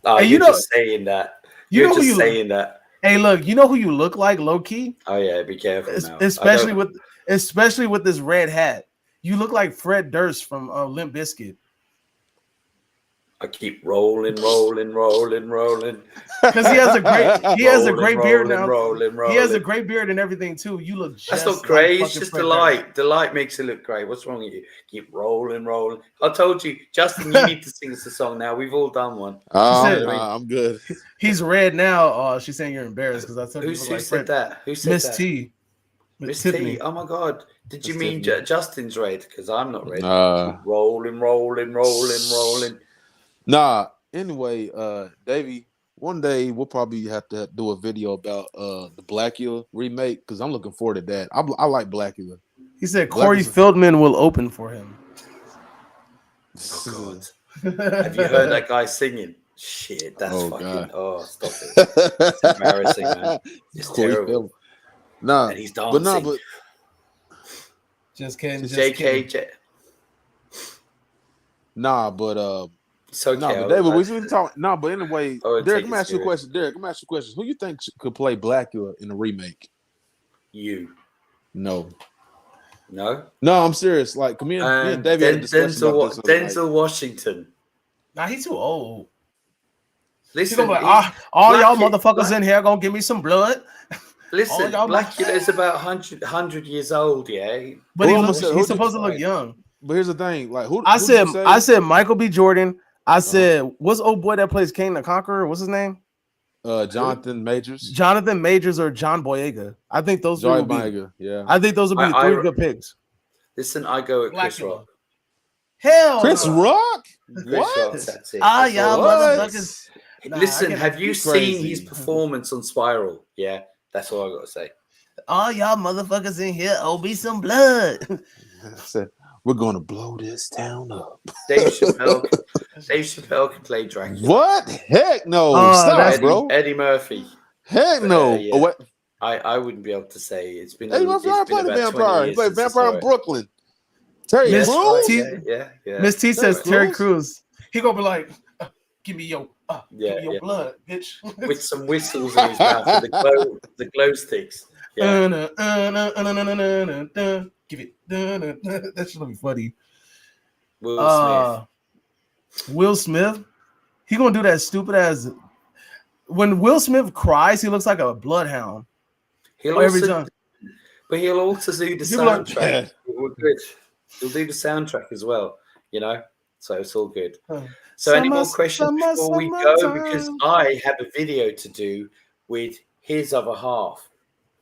Oh, hey, you're just saying that. You're just saying that. Hey, look, you know who you look like, low key? Oh yeah, be careful now. Especially with this red hat. You look like Fred Durst from Limp Bizkit. I keep rolling. Because he has a great beard now. Rolling. He has a great beard and everything too. You look just that's not great. It's just Fred the light. The light makes it look great. What's wrong with you? Keep rolling. I told you, Justin, you need to sing us a song now. We've all done one. I'm good. He's red now. Oh, she's saying you're embarrassed because I told you. Who said that? Who said Miss that? T. Miss T. Oh my God! Did you mean Justin's red? Because I'm not red. Rolling. Nah. Anyway, Davey, one day we'll probably have to do a video about the Blackula remake because I'm looking forward to that. I like Blackula. He said Corey Feldman will open for him. Oh God! Have you heard that guy singing? Shit, that's fucking. God. Oh, stop it! It's embarrassing, man. It's Corey terrible. Feldman. Nah, and he's dancing. But just kidding. Just JK. kidding. So but David, we been talking. No, but anyway, Derek, let me ask you a question. Derek, let me ask you a question. Who you think could play Blackula in a remake? You. No, I'm serious. Like, me and David had a discussion about this. Denzel Washington. Nah, he's too old. Listen, like, all y'all motherfuckers in here gonna give me some blood. Listen, Blackula is about 100 years old, yeah. But he's supposed to look young. But here's the thing, like, I said Michael B. Jordan. I said, what's old boy that plays Kane the Conqueror? What's his name? Jonathan Majors. Jonathan Majors or John Boyega. I think those three will be. Yeah. I think those will be three good picks. Listen, I go with Chris Rock. Hell, Chris Rock? What? That's it. Y'all motherfuckers. Listen, have you seen his performance on Spiral? Yeah, that's all I got to say. All y'all motherfuckers in here owe me some blood. I said, we're going to blow this town up. Dave Chappelle can play Dracula. What? Heck no. Stop, bro. Eddie Murphy. Heck no. Yeah. What? I wouldn't be able to say. It's been Eddie Murphy played a vampire. He played vampire in Brooklyn. Terry Crews? Yeah. Miss T says Terry Crews. He gonna be like, give me your blood, bitch. With some whistles in his mouth and the glow sticks. Yeah. Give it. That's gonna be funny. Will Smith. He gonna do that stupid ass. When Will Smith cries, he looks like a bloodhound. He'll also do the soundtrack. We're good. He'll do the soundtrack as well. So it's all good. So any more questions before we go? Because I have a video to do with his other half,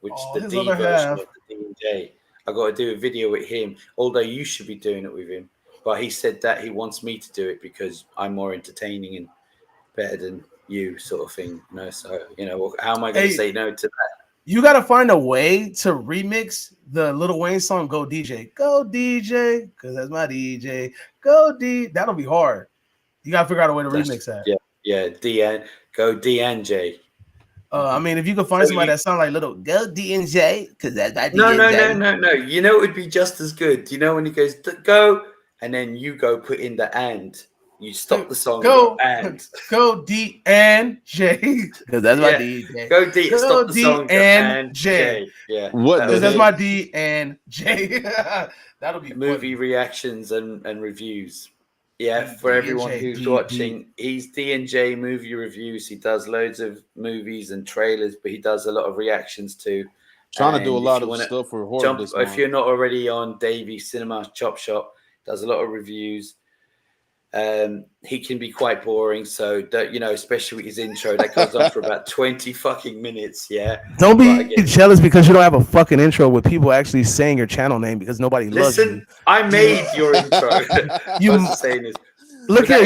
which is the D version of the D&J. I got to do a video with him, although you should be doing it with him. But he said that he wants me to do it because I'm more entertaining and better than you, sort of thing. So how am I going to say no to that? You got to find a way to remix the Lil Wayne song "Go DJ," "Go DJ," because that's my DJ. Go D. That'll be hard. You got to figure out a way to remix that. Yeah. Go D and J. I mean, if you could find somebody that sounds like little Go D and J, because that's my DJ. No. It would be just as good. When he goes go and then you go put in the and. You stop the song. Go D and J. Because that's my DJ. Go D. Stop the song. And J. Yeah. What? Because that's my D and J. That'll be movie reactions and reviews. Yeah, for everyone who's watching, he's D and J movie reviews. He does loads of movies and trailers, but he does a lot of reactions too. Trying to do a lot of stuff for horror. If you're not already on Davey Cinema Chop Shop, does a lot of reviews. He can be quite boring, so especially with his intro that goes on for about 20 fucking minutes. Yeah, don't be jealous because you don't have a fucking intro with people actually saying your channel name because nobody loves you. Listen, I made your intro. You saying is, look here,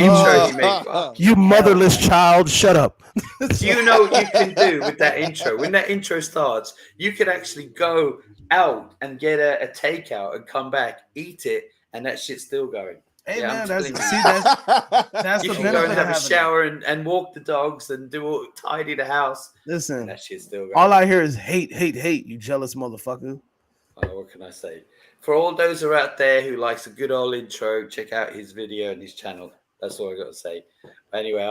you motherless child. Shut up. Do you know what you can do with that intro? When that intro starts, you can actually go out and get a takeout and come back, eat it, and that shit's still going. Hey man, that's you the can go and have a shower and walk the dogs and tidy the house. Listen, that shit's still going. All I hear is hate, you jealous motherfucker. Oh, what can I say? For all those who are out there who likes a good old intro, check out his video and his channel. That's all I got to say. Anyway,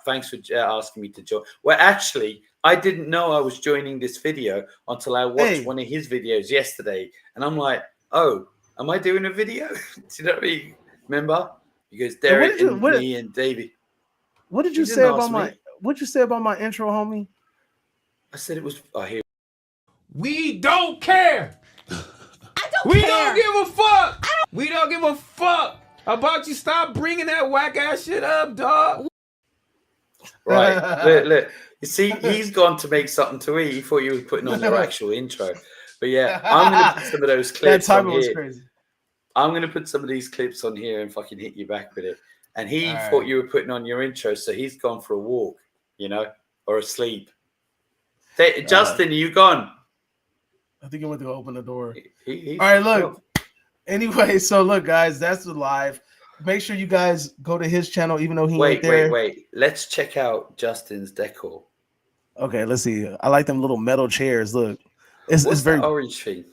thanks for asking me to join. Well, actually, I didn't know I was joining this video until I watched one of his videos yesterday, and I'm like, oh, am I doing a video? Do you know what I mean? Remember? Because Derek me and Davey. What did you say about my intro, homie? I said it was. We don't care. We don't give a fuck. We don't give a fuck about you. Stop bringing that whack ass shit up, dog. Right. Look. You see, he's gone to make something to eat. He thought you were putting on your actual intro. But yeah, I'm going to put some of those clips on here. Was crazy. I'm going to put some of these clips on here and fucking hit you back with it. And he thought you were putting on your intro, so he's gone for a walk, or asleep. Justin, are you gone? I think he went to go open the door. He All right, look. Anyway, so look, guys, that's the live. Make sure you guys go to his channel, even though he ain't there. Wait. Let's check out Justin's decor. Okay, let's see. I like them little metal chairs. Look, What's it's very that orange thing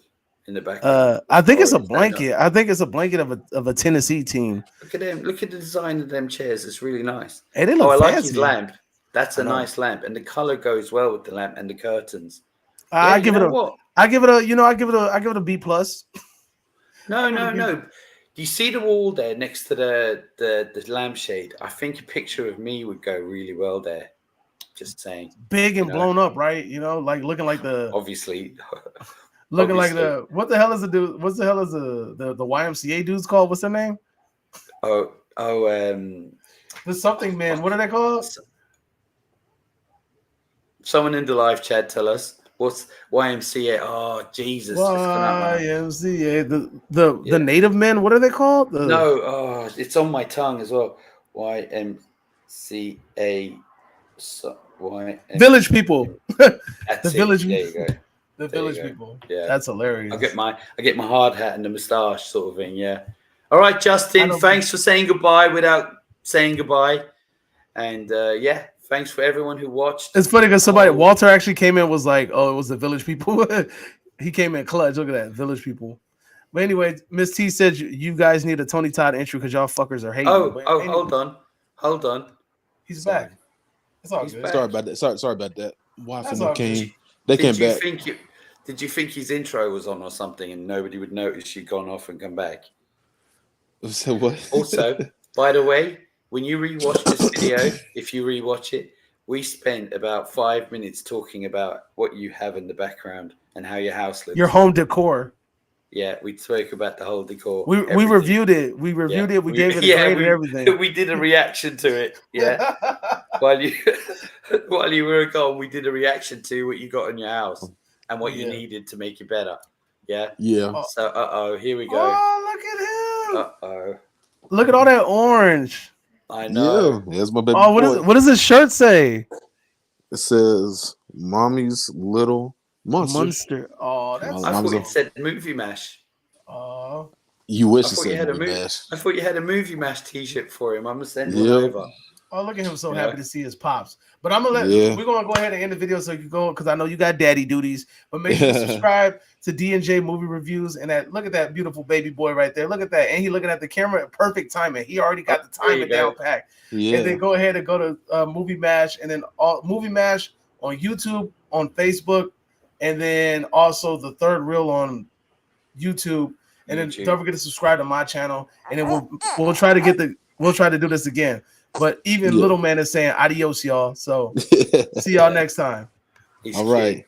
in the back. I think it's a blanket. I think it's a blanket of a Tennessee team. Look at them. Look at the design of them chairs. It's really nice. Hey, they look I like fancy. his lamp. That's a nice lamp, and the color goes well with the lamp and the curtains. I give it a B plus. No. Do you see the wall there next to the lampshade? I think a picture of me would go really well there. Just saying. Big and blown up, right? You know, like looking like the obviously. Looking like the what the hell is the dude? What's the hell is the YMCA dudes called? What's their name? The something man. What are they called? Someone in the live chat tell us what's YMCA. Oh Jesus! YMCA. The native men. What are they called? It's on my tongue as well. YMCA. Village people. The village. There you go. The village people. Yeah, that's hilarious. I get my hard hat and the moustache sort of thing. Yeah. All right, Justin. Thanks for saying goodbye without saying goodbye. And thanks for everyone who watched. It's funny because Walter actually came in and was like, "Oh, it was the village people." He came in clutch. Look at that, village people. But anyway, Miss T said you guys need a Tony Todd intro because y'all fuckers are hating. Hold on. He's back. It's all good. Sorry about that. Sorry about that. Wife and came. They came back. Did you think his intro was on or something, and nobody would notice you'd gone off and come back? So what? Also, by the way, when you rewatch this video, if you rewatch it, we spent about 5 minutes talking about what you have in the background and how your house looks. Your home decor. Yeah, we spoke about the whole decor. We reviewed it. We reviewed it. We gave it a grade and everything. We did a reaction to it. Yeah. while you were gone, we did a reaction to what you got in your house and what you needed to make it better. Yeah. Yeah. So here we go. Oh, look at him. Look at all that orange. I know. Yeah, that's my baby. Oh, what does his shirt say? It says "Mommy's Little Monster." Oh, that's. I thought it said Movie Mash. Oh. You wish it said Movie Mash. I thought you had a Movie Mash T-shirt for him. I'm gonna send it over. Oh, look at him! So happy to see his pops. But I'm gonna we're gonna go ahead and end the video so you can go because I know you got daddy duties. But make sure you subscribe to D&J Movie Reviews and look at that beautiful baby boy right there. Look at that, and he looking at the camera at perfect timing. He already got the timing down packed. Yeah. And then go ahead and go to Movie Mash and then Movie Mash on YouTube, on Facebook, and then also the third reel on YouTube. And then don't forget to subscribe to my channel. And then we'll try to do this again. But even Little Man is saying adios, y'all. So see y'all next time. All right.